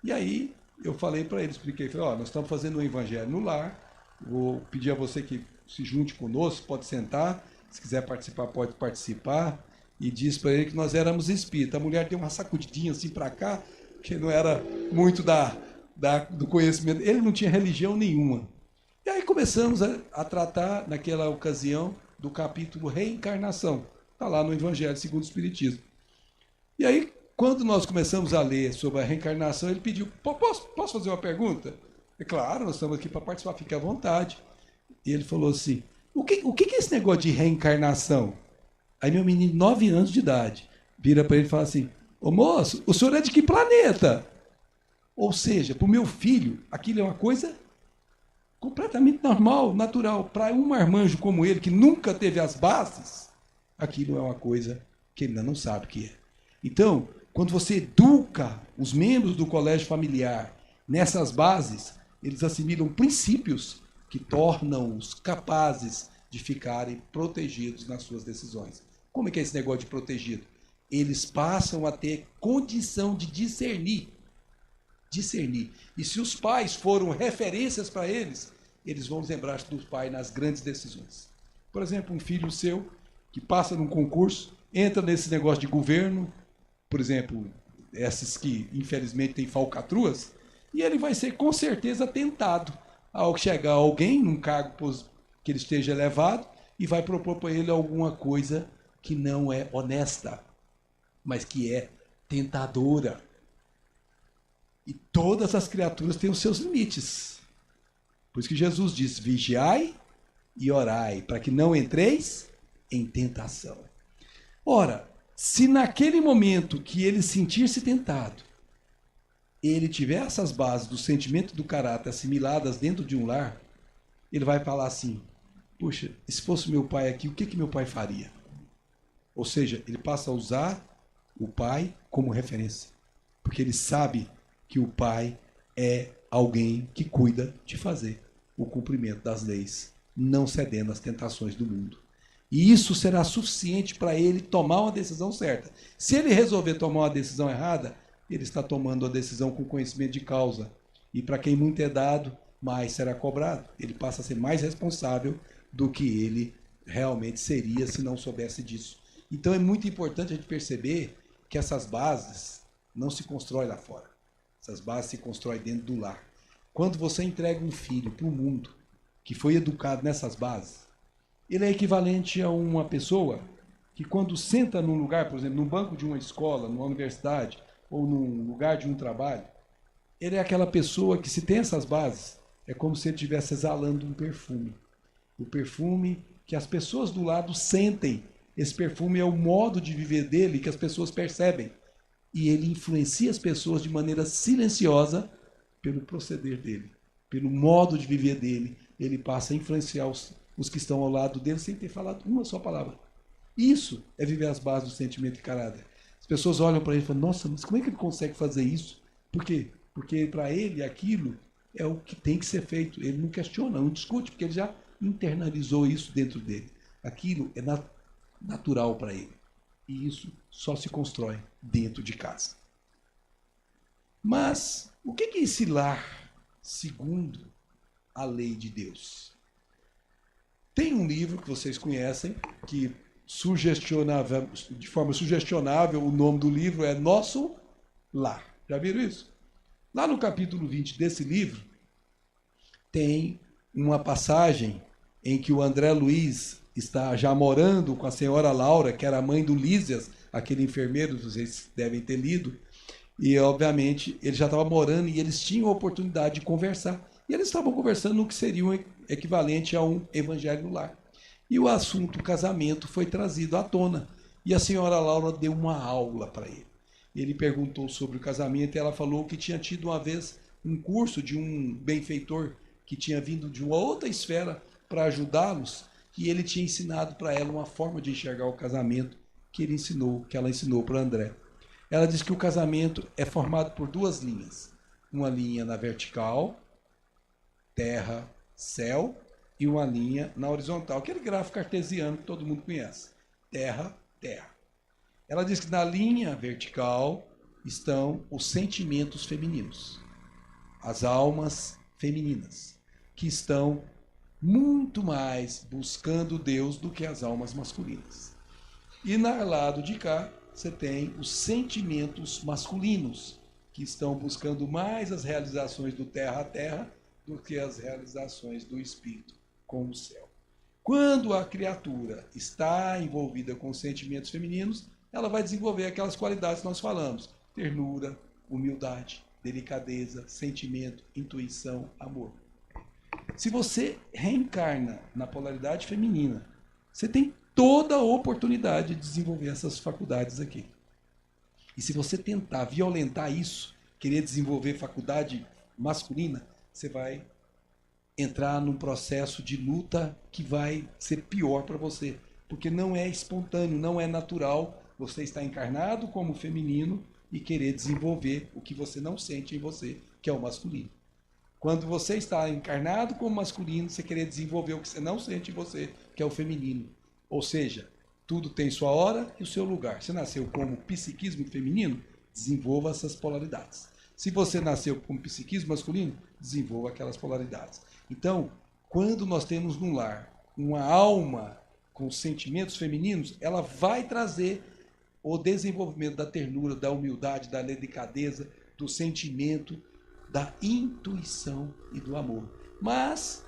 e aí eu falei para ele, expliquei, falei, nós estamos fazendo um evangelho no lar, vou pedir a você que se junte conosco, pode sentar, se quiser participar, pode participar, e disse para ele que nós éramos espíritas. A mulher deu uma sacudidinha assim para cá, que não era muito do conhecimento, ele não tinha religião nenhuma. E aí começamos a tratar, naquela ocasião, do capítulo Reencarnação. Está lá no Evangelho segundo o Espiritismo. E aí quando nós começamos a ler sobre a reencarnação, ele pediu, posso fazer uma pergunta? É claro, nós estamos aqui para participar, fique à vontade. E ele falou assim, o que é esse negócio de reencarnação? Aí meu menino, 9 anos de idade, vira para ele e fala assim, ô moço, o senhor é de que planeta? Ou seja, para o meu filho, aquilo é uma coisa completamente normal, natural. Para um marmanjo como ele, que nunca teve as bases, aquilo é uma coisa que ele ainda não sabe o que é. Então, quando você educa os membros do colégio familiar nessas bases, eles assimilam princípios que tornam-os capazes de ficarem protegidos nas suas decisões. Como é que é esse negócio de protegido? Eles passam a ter condição de discernir. E se os pais foram referências para eles, eles vão lembrar do pai nas grandes decisões. Por exemplo, um filho seu que passa num concurso, entra nesse negócio de governo, por exemplo, esses que infelizmente têm falcatruas, e ele vai ser com certeza tentado ao chegar alguém num cargo que ele esteja elevado e vai propor para ele alguma coisa que não é honesta, mas que é tentadora. E todas as criaturas têm os seus limites. Por isso que Jesus diz, vigiai e orai, para que não entreis em tentação. Ora, se naquele momento que ele sentir-se tentado, ele tiver essas bases do sentimento e do caráter assimiladas dentro de um lar, ele vai falar assim, puxa, se fosse meu pai aqui, o que meu pai faria? Ou seja, ele passa a usar o pai como referência, porque ele sabe que o pai é alguém que cuida de fazer o cumprimento das leis, não cedendo às tentações do mundo. E isso será suficiente para ele tomar uma decisão certa. Se ele resolver tomar uma decisão errada, ele está tomando a decisão com conhecimento de causa. E para quem muito é dado, mais será cobrado. Ele passa a ser mais responsável do que ele realmente seria se não soubesse disso. Então é muito importante a gente perceber que essas bases não se constroem lá fora. Essas bases se constroem dentro do lar. Quando você entrega um filho para o mundo que foi educado nessas bases, ele é equivalente a uma pessoa que quando senta num lugar, por exemplo, no banco de uma escola, numa universidade, ou num lugar de um trabalho, ele é aquela pessoa que, se tem essas bases, é como se ele estivesse exalando um perfume. O perfume que as pessoas do lado sentem. Esse perfume é o modo de viver dele que as pessoas percebem. E ele influencia as pessoas de maneira silenciosa pelo proceder dele, pelo modo de viver dele. Ele passa a influenciar os que estão ao lado dele sem ter falado uma só palavra. Isso é viver as bases do sentimento e caráter. As pessoas olham para ele e falam, nossa, mas como é que ele consegue fazer isso? Por quê? Porque para ele aquilo é o que tem que ser feito. Ele não questiona, não discute, porque ele já internalizou isso dentro dele. Aquilo é natural para ele. E isso só se constrói dentro de casa. Mas o que é esse lar segundo a lei de Deus? Tem um livro que vocês conhecem, que de forma sugestionável, o nome do livro é Nosso Lar. Já viram isso? Lá no capítulo 20 desse livro, tem uma passagem em que o André Luiz está já morando com a senhora Laura, que era a mãe do Lísias, aquele enfermeiro, vocês devem ter lido, e obviamente ele já estava morando e eles tinham a oportunidade de conversar. E eles estavam conversando no que seria um equivalente a um evangelho no lar. E o assunto casamento foi trazido à tona. E a senhora Laura deu uma aula para ele. Ele perguntou sobre o casamento e ela falou que tinha tido uma vez um curso de um benfeitor que tinha vindo de uma outra esfera para ajudá-los, e ele tinha ensinado para ela uma forma de enxergar o casamento que ela ensinou para André. Ela disse que o casamento é formado por 2 linhas. Uma linha na vertical, terra, céu, e uma linha na horizontal, aquele gráfico cartesiano que todo mundo conhece. Terra, terra. Ela diz que na linha vertical estão os sentimentos femininos, as almas femininas, que estão muito mais buscando Deus do que as almas masculinas. E no lado de cá, você tem os sentimentos masculinos, que estão buscando mais as realizações do terra a terra do que as realizações do espírito com o céu. Quando a criatura está envolvida com sentimentos femininos, ela vai desenvolver aquelas qualidades que nós falamos: ternura, humildade, delicadeza, sentimento, intuição, amor. Se você reencarna na polaridade feminina, você tem toda a oportunidade de desenvolver essas faculdades aqui. E se você tentar violentar isso, querer desenvolver faculdade masculina, você vai entrar num processo de luta que vai ser pior para você. Porque não é espontâneo, não é natural você estar encarnado como feminino e querer desenvolver o que você não sente em você, que é o masculino. Quando você está encarnado como masculino, você querer desenvolver o que você não sente em você, que é o feminino. Ou seja, tudo tem sua hora e o seu lugar. Você nasceu como psiquismo feminino, desenvolva essas polaridades. Se você nasceu como psiquismo masculino, desenvolva aquelas polaridades. Então, quando nós temos no lar uma alma com sentimentos femininos, ela vai trazer o desenvolvimento da ternura, da humildade, da delicadeza, do sentimento, da intuição e do amor. Mas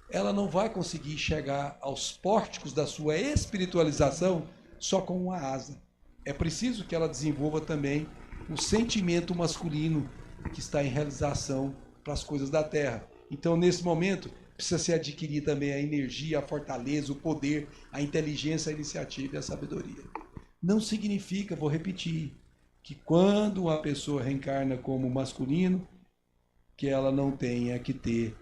ela não vai conseguir chegar aos pórticos da sua espiritualização só com uma asa. É preciso que ela desenvolva também o sentimento masculino que está em realização para as coisas da Terra. Então, nesse momento, precisa se adquirir também a energia, a fortaleza, o poder, a inteligência, a iniciativa e a sabedoria. Não significa, vou repetir, que quando uma pessoa reencarna como masculino, que ela não tenha que ter,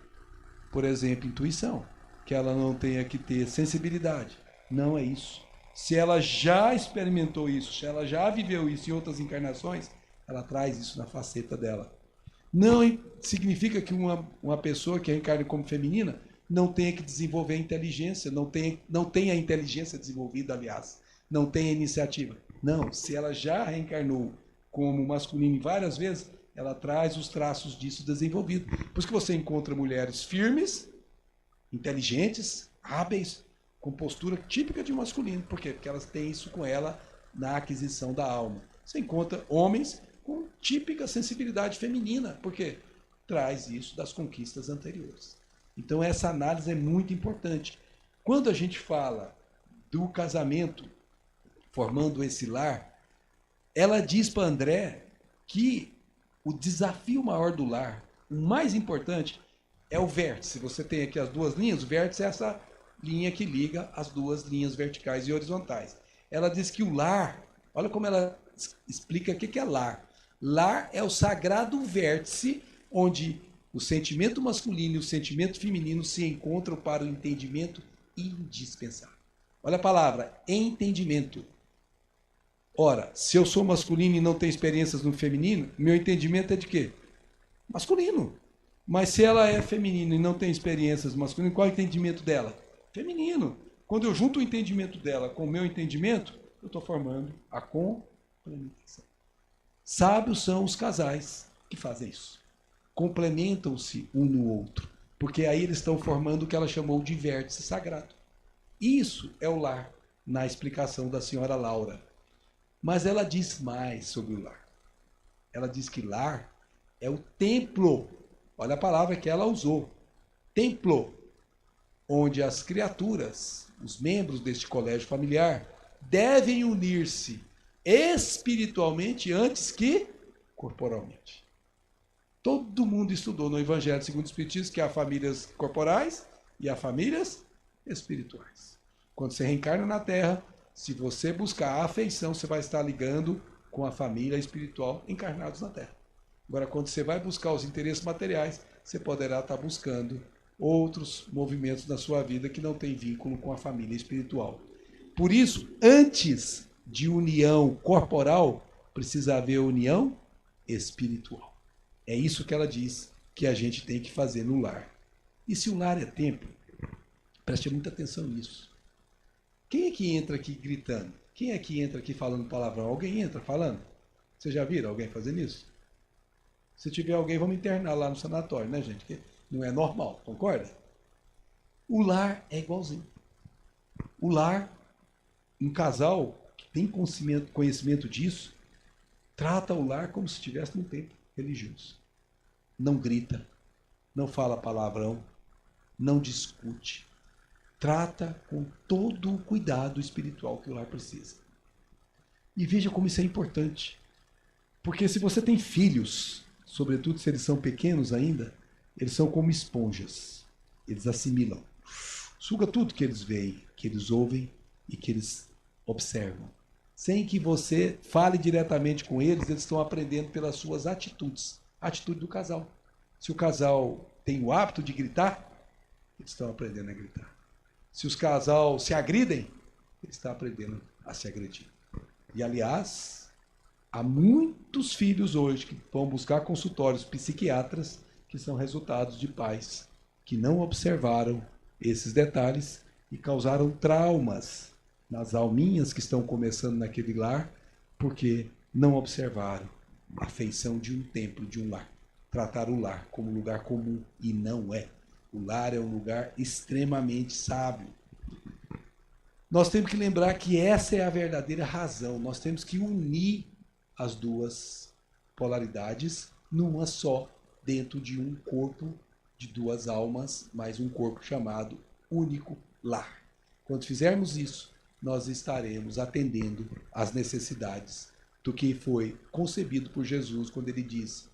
por exemplo, intuição, que ela não tenha que ter sensibilidade. Não é isso. Se ela já experimentou isso, se ela já viveu isso em outras encarnações, ela traz isso na faceta dela. Não significa que uma pessoa que reencarna como feminina não tenha que desenvolver a inteligência, não tenha a inteligência desenvolvida, aliás, não tenha iniciativa. Não, se ela já reencarnou como masculino várias vezes, ela traz os traços disso desenvolvido. Por isso que você encontra mulheres firmes, inteligentes, hábeis, com postura típica de masculino. Por quê? Porque elas têm isso com ela na aquisição da alma. Você encontra homens com típica sensibilidade feminina. Por quê? Traz isso das conquistas anteriores. Então essa análise é muito importante. Quando a gente fala do casamento formando esse lar, ela diz para André que o desafio maior do lar, o mais importante, é o vértice. Você tem aqui as duas linhas, o vértice é essa linha que liga as duas linhas verticais e horizontais. Ela diz que o lar, olha como ela explica o que é lar. Lar é o sagrado vértice onde o sentimento masculino e o sentimento feminino se encontram para o entendimento indispensável. Olha a palavra, entendimento. Ora, se eu sou masculino e não tenho experiências no feminino, meu entendimento é de quê? Masculino. Mas se ela é feminina e não tem experiências masculinas, qual é o entendimento dela? Feminino. Quando eu junto o entendimento dela com o meu entendimento, eu estou formando a complementação. Sábios são os casais que fazem isso. Complementam-se um no outro. Porque aí eles estão formando o que ela chamou de vértice sagrado. Isso é o lar, na explicação da senhora Laura. Mas ela diz mais sobre o lar. Ela diz que lar é o templo. Olha a palavra que ela usou. Templo. Onde as criaturas, os membros deste colégio familiar, devem unir-se espiritualmente antes que corporalmente. Todo mundo estudou no Evangelho segundo o Espiritismo que há famílias corporais e há famílias espirituais. Quando você reencarna na Terra, se você buscar a afeição, você vai estar ligando com a família espiritual encarnados na Terra. Agora, quando você vai buscar os interesses materiais, você poderá estar buscando outros movimentos na sua vida que não têm vínculo com a família espiritual. Por isso, antes de união corporal, precisa haver união espiritual. É isso que ela diz que a gente tem que fazer no lar. E se o lar é templo, preste muita atenção nisso. Quem é que entra aqui gritando? Quem é que entra aqui falando palavrão? Alguém entra falando? Vocês já viram alguém fazendo isso? Se tiver alguém, vamos internar lá no sanatório, né, gente? Que não é normal, concorda? O lar é igualzinho. O lar, um casal que tem conhecimento disso, trata o lar como se estivesse num templo religioso. Não grita, não fala palavrão, não discute. Trata com todo o cuidado espiritual que o lar precisa. E veja como isso é importante. Porque se você tem filhos, sobretudo se eles são pequenos ainda, eles são como esponjas. Eles assimilam. Suga tudo que eles veem, que eles ouvem e que eles observam. Sem que você fale diretamente com eles, eles estão aprendendo pelas suas atitudes. A atitude do casal. Se o casal tem o hábito de gritar, eles estão aprendendo a gritar. Se os casal se agridem, eles estão aprendendo a se agredir. E, aliás, há muitos filhos hoje que vão buscar consultórios psiquiatras que são resultados de pais que não observaram esses detalhes e causaram traumas nas alminhas que estão começando naquele lar, porque não observaram a feição de um templo, de um lar. Trataram o lar como um lugar comum, e não é. O lar é um lugar extremamente sábio. Nós temos que lembrar que essa é a verdadeira razão. Nós temos que unir as duas polaridades numa só, dentro de um corpo de duas almas, mais um corpo chamado único lar. Quando fizermos isso, nós estaremos atendendo às necessidades do que foi concebido por Jesus quando ele disse: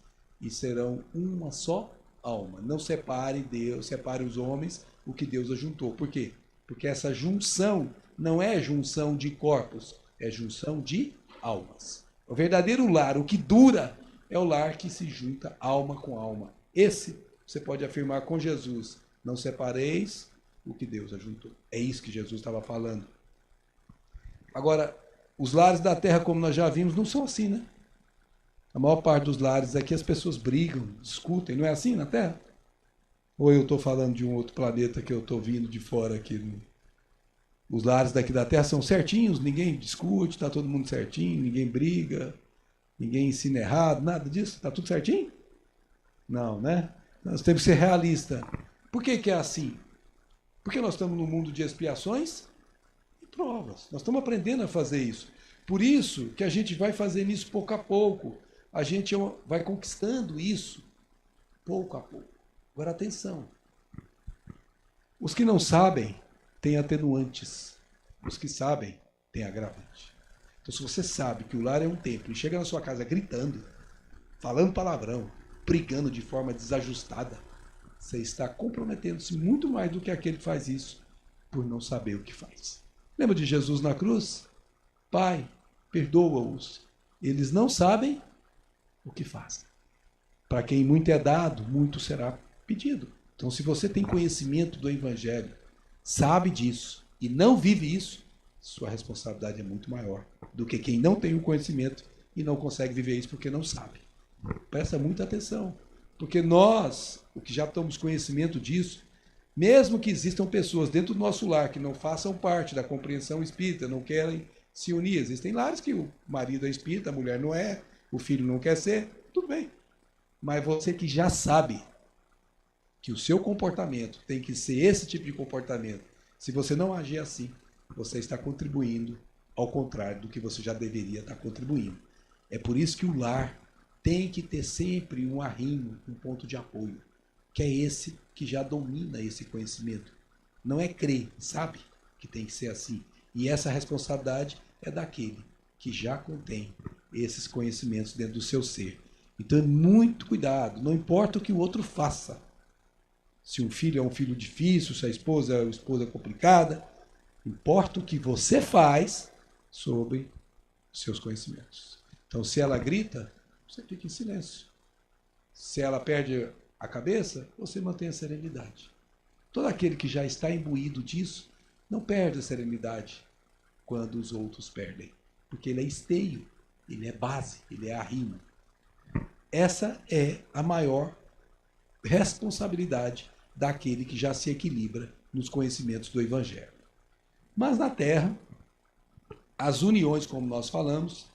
e serão uma só alma. Não separe Deus, separe os homens o que Deus ajuntou. Por quê? Porque essa junção não é junção de corpos, é junção de almas. O verdadeiro lar, o que dura, é o lar que se junta alma com alma. Esse você pode afirmar com Jesus: não separeis o que Deus ajuntou. É isso que Jesus estava falando. Agora, os lares da terra, como nós já vimos, não são assim, né? A maior parte dos lares aqui as pessoas brigam, discutem. Não é assim na Terra? Ou eu estou falando de um outro planeta que eu estou vindo de fora aqui? Os lares daqui da Terra são certinhos, ninguém discute, está todo mundo certinho, ninguém briga, ninguém ensina errado, nada disso? Está tudo certinho? Não, né? Nós temos que ser realistas. Por que é assim? Porque nós estamos num mundo de expiações e provas. Nós estamos aprendendo a fazer isso. Por isso que a gente vai fazendo isso pouco a pouco. A gente vai conquistando isso pouco a pouco. Agora, atenção. Os que não sabem têm atenuantes. Os que sabem têm agravante. Então, se você sabe que o lar é um templo e chega na sua casa gritando, falando palavrão, brigando de forma desajustada, você está comprometendo-se muito mais do que aquele que faz isso por não saber o que faz. Lembra de Jesus na cruz? Pai, perdoa-os. Eles não sabem o que fazem. Para quem muito é dado, muito será pedido. Então, se você tem conhecimento do Evangelho, sabe disso e não vive isso, sua responsabilidade é muito maior do que quem não tem o conhecimento e não consegue viver isso porque não sabe. Presta muita atenção, porque nós, o que já temos conhecimento disso, mesmo que existam pessoas dentro do nosso lar que não façam parte da compreensão espírita, não querem se unir, existem lares que o marido é espírita, a mulher não é, o filho não quer ser, tudo bem. Mas você que já sabe que o seu comportamento tem que ser esse tipo de comportamento, se você não agir assim, você está contribuindo ao contrário do que você já deveria estar contribuindo. É por isso que o lar tem que ter sempre um arrimo, um ponto de apoio, que é esse que já domina esse conhecimento. Não é crer, sabe que tem que ser assim. E essa responsabilidade é daquele que já contém esses conhecimentos dentro do seu ser. Então, muito cuidado, não importa o que o outro faça. Se um filho é um filho difícil, se a esposa é uma esposa complicada, importa o que você faz sobre os seus conhecimentos. Então, se ela grita, você fica em silêncio. Se ela perde a cabeça, você mantém a serenidade. Todo aquele que já está imbuído disso, não perde a serenidade quando os outros perdem. Porque ele é esteio, ele é base, ele é arrimo. Essa é a maior responsabilidade daquele que já se equilibra nos conhecimentos do Evangelho. Mas na Terra, as uniões, como nós falamos,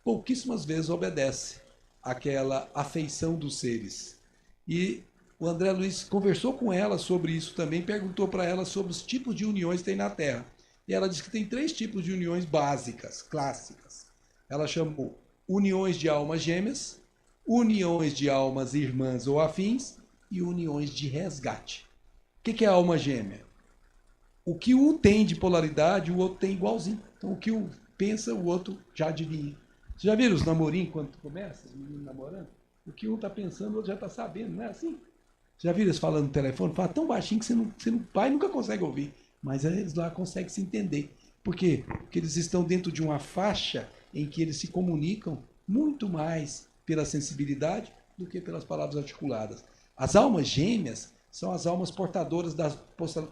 pouquíssimas vezes obedecem àquela afeição dos seres. E o André Luiz conversou com ela sobre isso também, perguntou para ela sobre os tipos de uniões que tem na Terra. E ela disse que tem 3 tipos de uniões básicas, clássicas. Ela chamou uniões de almas gêmeas, uniões de almas irmãs ou afins e uniões de resgate. O que é alma gêmea? O que um tem de polaridade, o outro tem igualzinho. Então, o que o pensa, o outro já adivinha. Você já viram os namorinhos quando começa, os meninos namorando? O que um está pensando, o outro já está sabendo, não é assim? Já viram eles falando no telefone? Fala tão baixinho que você não, pai nunca consegue ouvir. Mas eles lá conseguem se entender. Por quê? Porque eles estão dentro de uma faixa em que eles se comunicam muito mais pela sensibilidade do que pelas palavras articuladas. As almas gêmeas são as almas portadoras das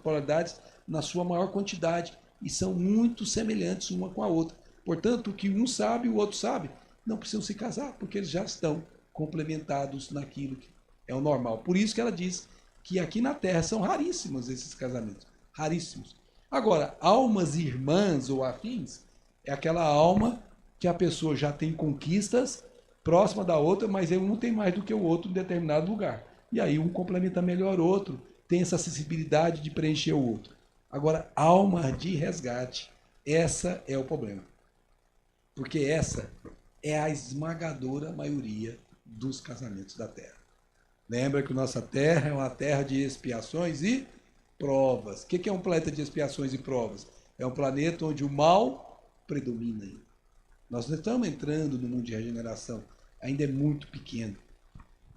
polaridades na sua maior quantidade e são muito semelhantes uma com a outra. Portanto, o que um sabe, o outro sabe, não precisam se casar, porque eles já estão complementados naquilo que é o normal. Por isso que ela diz que aqui na Terra são raríssimos esses casamentos. Raríssimos. Agora, almas irmãs ou afins é aquela alma que a pessoa já tem conquistas próxima da outra, mas um tem mais do que o outro em determinado lugar. E aí um complementa melhor o outro, tem essa sensibilidade de preencher o outro. Agora, alma de resgate, essa é o problema. Porque essa é a esmagadora maioria dos casamentos da Terra. Lembra que nossa Terra é uma terra de expiações e provas. O que é um planeta de expiações e provas? É um planeta onde o mal predomina. Nós não estamos entrando no mundo de regeneração. Ainda é muito pequeno.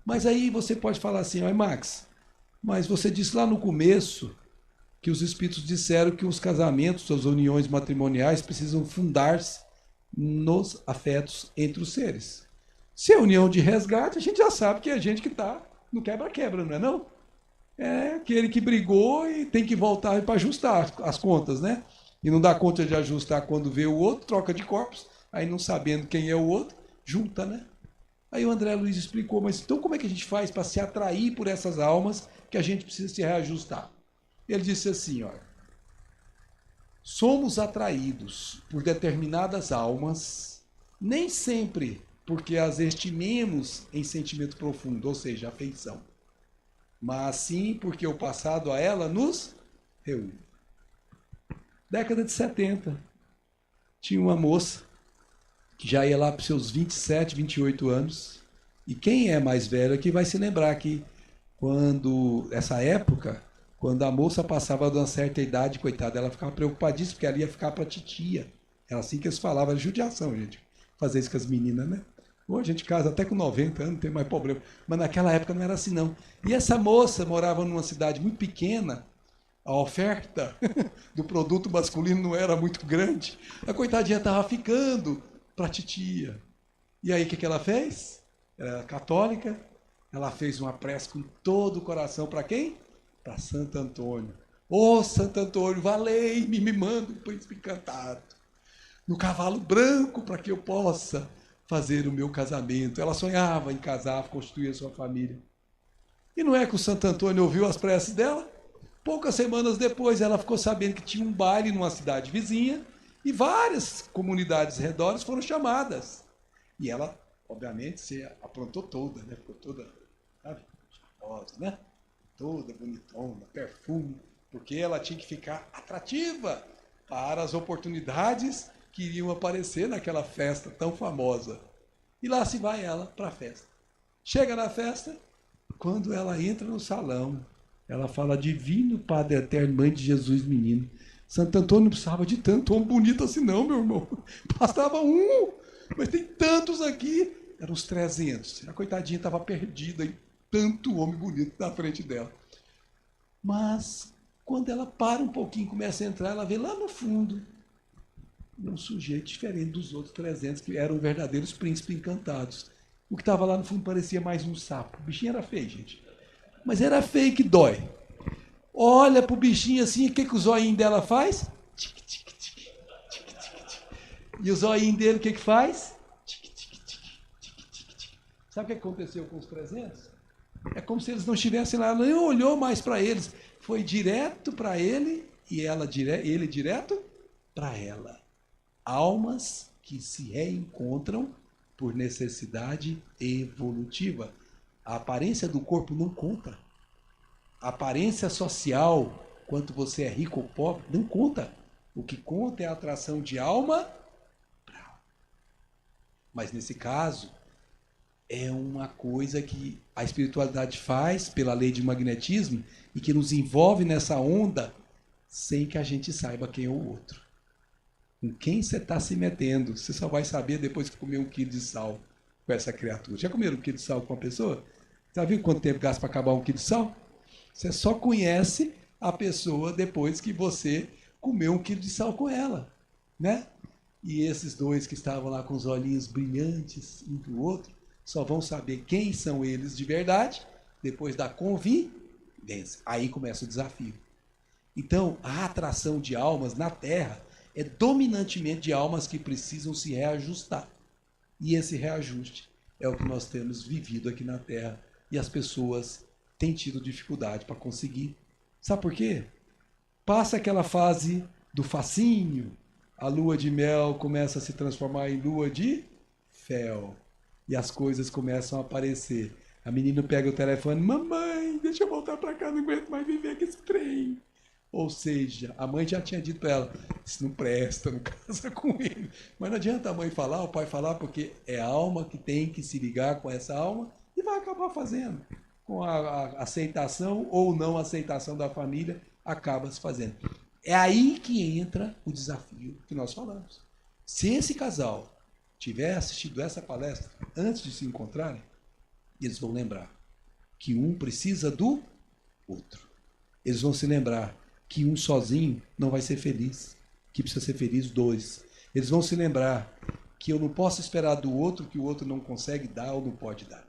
Mas aí você pode falar assim, oi Max, mas você disse lá no começo que os espíritos disseram que os casamentos, as uniões matrimoniais precisam fundar-se nos afetos entre os seres. Se é união de resgate, a gente já sabe que é gente que está no quebra-quebra, não é não? É aquele que brigou e tem que voltar para ajustar as contas, né? E não dá conta de ajustar quando vê o outro, troca de corpos, aí não sabendo quem é o outro, junta, né? Aí o André Luiz explicou, mas então como é que a gente faz para se atrair por essas almas que a gente precisa se reajustar? Ele disse assim, olha, somos atraídos por determinadas almas, nem sempre porque as estimemos em sentimento profundo, ou seja, afeição, mas sim porque o passado a ela nos reúne. Década de 70, tinha uma moça que já ia lá para os seus 27, 28 anos, e quem é mais velho aqui vai se lembrar que quando, essa época, quando a moça passava de uma certa idade, coitada, ela ficava preocupadíssima, porque ela ia ficar para titia. Era assim que eles falavam, era judiação, gente, fazer isso com as meninas, né? Hoje a gente casa até com 90 anos, não tem mais problema. Mas naquela época não era assim, não. E essa moça morava numa cidade muito pequena, a oferta do produto masculino não era muito grande. A coitadinha estava ficando para a titia. E aí o que ela fez? Ela era católica, ela fez uma prece com todo o coração para quem? Para Santo Antônio. Ô Santo Antônio, valei-me, me manda o príncipe encantado no cavalo branco para que eu possa fazer o meu casamento. Ela sonhava em casar, constituir a sua família. E não é que o Santo Antônio ouviu as preces dela? Poucas semanas depois, ela ficou sabendo que tinha um baile numa cidade vizinha e várias comunidades redores foram chamadas. E ela, obviamente, se aprontou toda, né? Ficou toda, sabe, charmosa, né? Toda bonitona, perfume, porque ela tinha que ficar atrativa para as oportunidades que iriam aparecer naquela festa tão famosa. E lá se vai ela para a festa. Chega na festa, quando ela entra no salão, ela fala, divino Padre Eterno, Mãe de Jesus Menino. Santo Antônio não precisava de tanto homem bonito assim não, meu irmão. Bastava um, mas tem tantos aqui. Eram uns 300. A coitadinha estava perdida em tanto homem bonito na frente dela. Mas, quando ela para um pouquinho, começa a entrar, ela vê lá no fundo um sujeito diferente dos outros 300, que eram verdadeiros príncipes encantados. O que estava lá no fundo parecia mais um sapo. O bichinho era feio, gente. Mas era feio que dói. Olha pro bichinho assim, o que o zoinho dela faz? Tic, tic, tic, tic, tic, tic. E o zoinho dele, o que faz? Tic, tic, tic, tic, tic, tic. Sabe o que aconteceu com os 300? É como se eles não estivessem lá, nem olhou mais para eles. Foi direto para ele e ele direto para ela. Almas que se reencontram por necessidade evolutiva. A aparência do corpo não conta. A aparência social, quanto você é rico ou pobre, não conta. O que conta é a atração de alma para alma. Mas nesse caso, é uma coisa que a espiritualidade faz pela lei de magnetismo e que nos envolve nessa onda sem que a gente saiba quem é o outro. com quem você está se metendo. Você só vai saber depois que comer 1 quilo de sal com essa criatura. Já comeram 1 quilo de sal com uma pessoa? Já viu quanto tempo gasta para acabar 1 quilo de sal? Você só conhece a pessoa depois que você comeu 1 quilo de sal com ela, né? E esses dois que estavam lá com os olhinhos brilhantes um para o outro, só vão saber quem são eles de verdade depois da convivência. Aí começa o desafio. Então, a atração de almas na Terra é dominantemente de almas que precisam se reajustar. E esse reajuste é o que nós temos vivido aqui na Terra. E as pessoas têm tido dificuldade para conseguir. Sabe por quê? Passa aquela fase do fascínio, a lua de mel começa a se transformar em lua de fel. E as coisas começam a aparecer. A menina pega o telefone, mamãe, deixa eu voltar para cá, não aguento mais viver com esse trem. Ou seja, a mãe já tinha dito para ela, isso não presta, não casa com ele. Mas não adianta a mãe falar, o pai falar, porque é a alma que tem que se ligar com essa alma e vai acabar fazendo. Com a aceitação ou não aceitação da família, acaba se fazendo. É aí que entra o desafio que nós falamos. Se esse casal tiver assistido essa palestra antes de se encontrarem, eles vão lembrar que um precisa do outro. Eles vão se lembrar que um sozinho não vai ser feliz, que precisa ser feliz dois. Eles vão se lembrar que eu não posso esperar do outro que o outro não consegue dar ou não pode dar.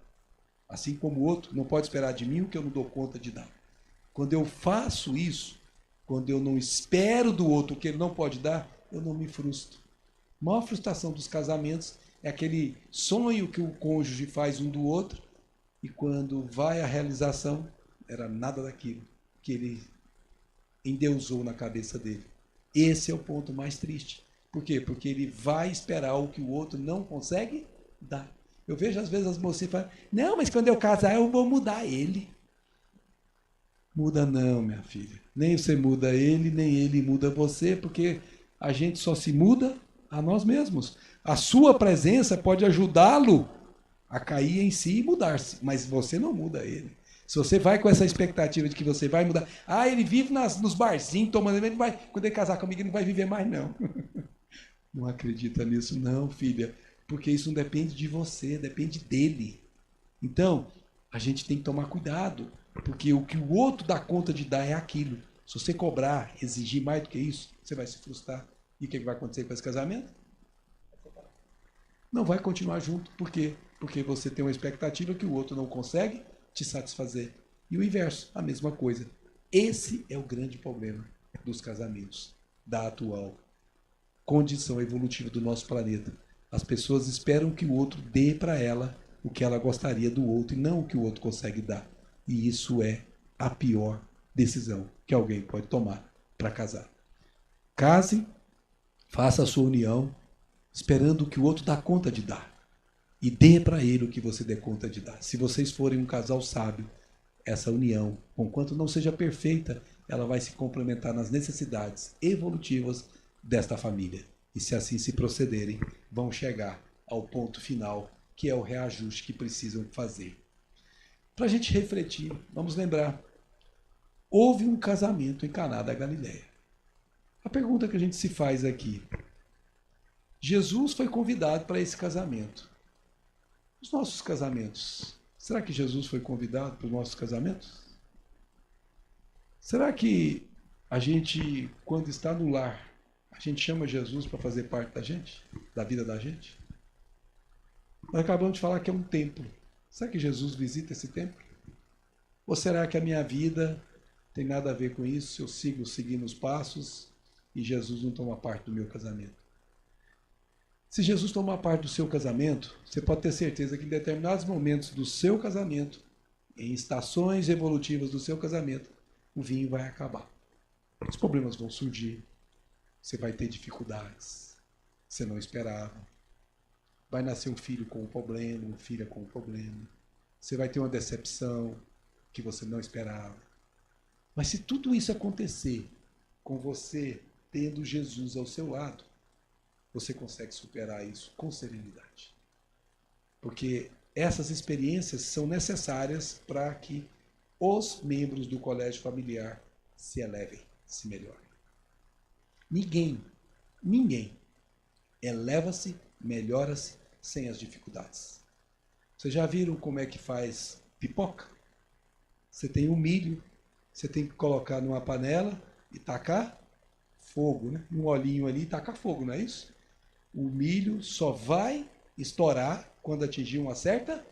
Assim como o outro não pode esperar de mim o que eu não dou conta de dar. Quando eu faço isso, quando eu não espero do outro o que ele não pode dar, eu não me frustro. A maior frustração dos casamentos é aquele sonho que o cônjuge faz um do outro e quando vai à realização, era nada daquilo que ele endeusou na cabeça dele. Esse é o ponto mais triste. Por quê? Porque ele vai esperar o que o outro não consegue dar. Eu vejo às vezes as mocinhas falando, não, mas quando eu casar eu vou mudar ele. Muda não, minha filha. Nem você muda ele, nem ele muda você, porque a gente só se muda a nós mesmos. A sua presença pode ajudá-lo a cair em si e mudar-se, mas você não muda ele. Se você vai com essa expectativa de que você vai mudar, ele vive nos barzinhos, tomando, ele vai, quando ele casar comigo, ele não vai viver mais, não. Não acredita nisso, não, filha, porque isso não depende de você, depende dele. Então, a gente tem que tomar cuidado, porque o que o outro dá conta de dar é aquilo. Se você cobrar, exigir mais do que isso, você vai se frustrar. E o que vai acontecer com esse casamento? Não vai continuar junto. Por quê? Porque você tem uma expectativa que o outro não consegue te satisfazer. E o inverso, a mesma coisa. Esse é o grande problema dos casamentos, da atual condição evolutiva do nosso planeta. As pessoas esperam que o outro dê para ela o que ela gostaria do outro e não o que o outro consegue dar. E isso é a pior decisão que alguém pode tomar para casar. Case, faça a sua união, esperando que o outro dá conta de dar. E dê para ele o que você dê conta de dar. Se vocês forem um casal sábio, essa união, conquanto não seja perfeita, ela vai se complementar nas necessidades evolutivas desta família. E se assim se procederem, vão chegar ao ponto final, que é o reajuste que precisam fazer. Para a gente refletir, vamos lembrar, houve um casamento em Caná da Galileia. A pergunta que a gente se faz aqui, Jesus foi convidado para esse casamento. Os nossos casamentos, será que Jesus foi convidado para os nossos casamentos? Será que a gente, quando está no lar, a gente chama Jesus para fazer parte da gente, da vida da gente? Nós acabamos de falar que é um templo. Será que Jesus visita esse templo? Ou será que a minha vida tem nada a ver com isso? Eu sigo seguindo os passos e Jesus não toma parte do meu casamento? Se Jesus tomar parte do seu casamento, você pode ter certeza que em determinados momentos do seu casamento, em estações evolutivas do seu casamento, o vinho vai acabar. Os problemas vão surgir. Você vai ter dificuldades. Você não esperava. Vai nascer um filho com um problema, uma filha com um problema. Você vai ter uma decepção que você não esperava. Mas se tudo isso acontecer com você tendo Jesus ao seu lado, você consegue superar isso com serenidade. Porque essas experiências são necessárias para que os membros do colégio familiar se elevem, se melhorem. Ninguém eleva-se, melhora-se sem as dificuldades. Vocês já viram como é que faz pipoca? Você tem o milho, você tem que colocar numa panela e tacar fogo, né? Um olhinho ali e tacar fogo, não é isso? O milho só vai estourar quando atingir uma certa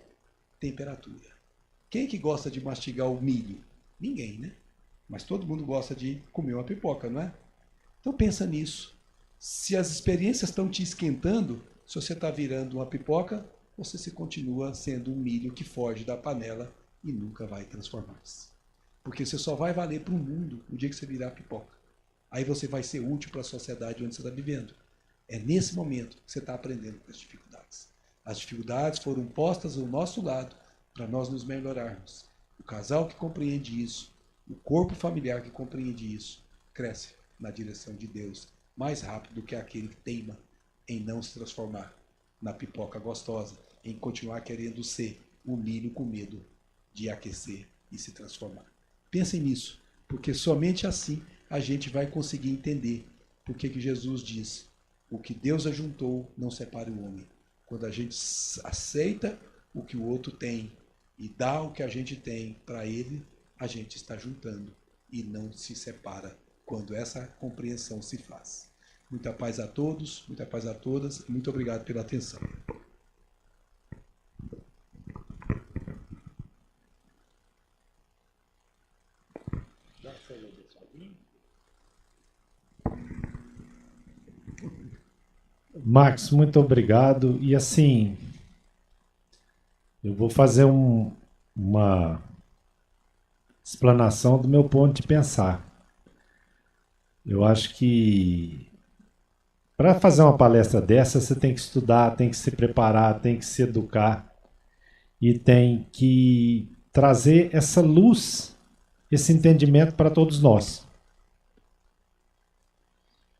temperatura. Quem que gosta de mastigar o milho? Ninguém, né? Mas todo mundo gosta de comer uma pipoca, não é? Então pensa nisso. Se as experiências estão te esquentando, se você está virando uma pipoca, você se continua sendo um milho que foge da panela e nunca vai transformar-se. Porque você só vai valer para o mundo o dia que você virar pipoca. Aí você vai ser útil para a sociedade onde você está vivendo. É nesse momento que você está aprendendo com as dificuldades. As dificuldades foram postas ao nosso lado para nós nos melhorarmos. O casal que compreende isso, o corpo familiar que compreende isso, cresce na direção de Deus mais rápido do que aquele que teima em não se transformar na pipoca gostosa, em continuar querendo ser o milho com medo de aquecer e se transformar. Pensem nisso, porque somente assim a gente vai conseguir entender por que Jesus diz: o que Deus ajuntou, não separe o homem. Quando a gente aceita o que o outro tem e dá o que a gente tem para ele, a gente está juntando e não se separa quando essa compreensão se faz. Muita paz a todos, muita paz a todas. Muito obrigado pela atenção. Max, muito obrigado. E assim, eu vou fazer uma explanação do meu ponto de pensar. Eu acho que para fazer uma palestra dessa, você tem que estudar, tem que se preparar, tem que se educar e tem que trazer essa luz, esse entendimento para todos nós.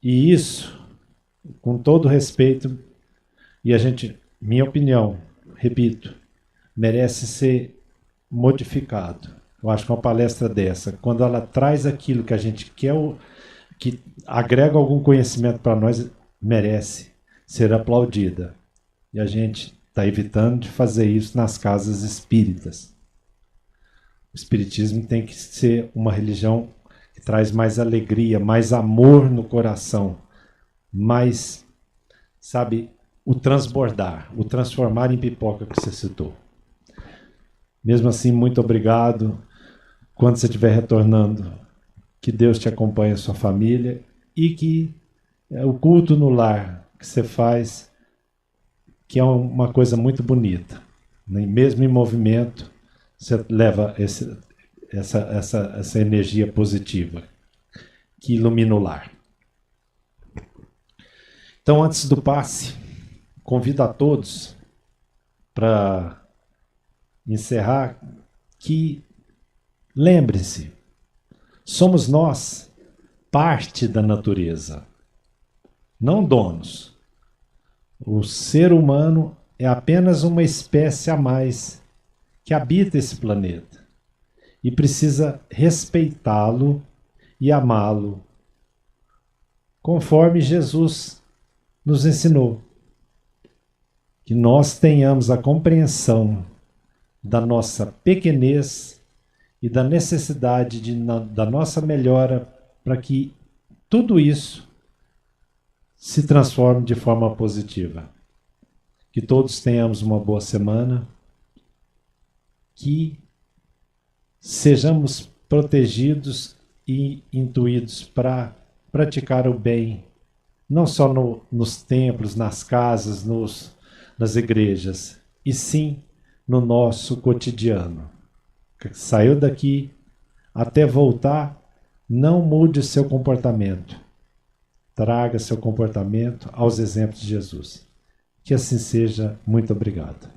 E isso, com todo respeito, e a gente, minha opinião, repito, merece ser modificado. Eu acho que uma palestra dessa, quando ela traz aquilo que a gente quer, que agrega algum conhecimento para nós, merece ser aplaudida. E a gente está evitando de fazer isso nas casas espíritas. O espiritismo tem que ser uma religião que traz mais alegria, mais amor no coração, mais, sabe, o transbordar, o transformar em pipoca que você citou. Mesmo assim, muito obrigado. Quando você estiver retornando, que Deus te acompanhe, a sua família, e que o culto no lar que você faz, que é uma coisa muito bonita, né? Mesmo em movimento, você leva essa energia positiva que ilumina o lar. Então, antes do passe, convido a todos para encerrar que lembre-se, somos nós parte da natureza, não donos. O ser humano é apenas uma espécie a mais que habita esse planeta e precisa respeitá-lo e amá-lo, conforme Jesus nos ensinou. Que nós tenhamos a compreensão da nossa pequenez e da necessidade da nossa melhora para que tudo isso se transforme de forma positiva. Que todos tenhamos uma boa semana, que sejamos protegidos e intuídos para praticar o bem, não só nos templos, nas casas, nas igrejas, e sim no nosso cotidiano. Saiu daqui, até voltar, não mude o seu comportamento. Traga seu comportamento aos exemplos de Jesus. Que assim seja. Muito obrigado.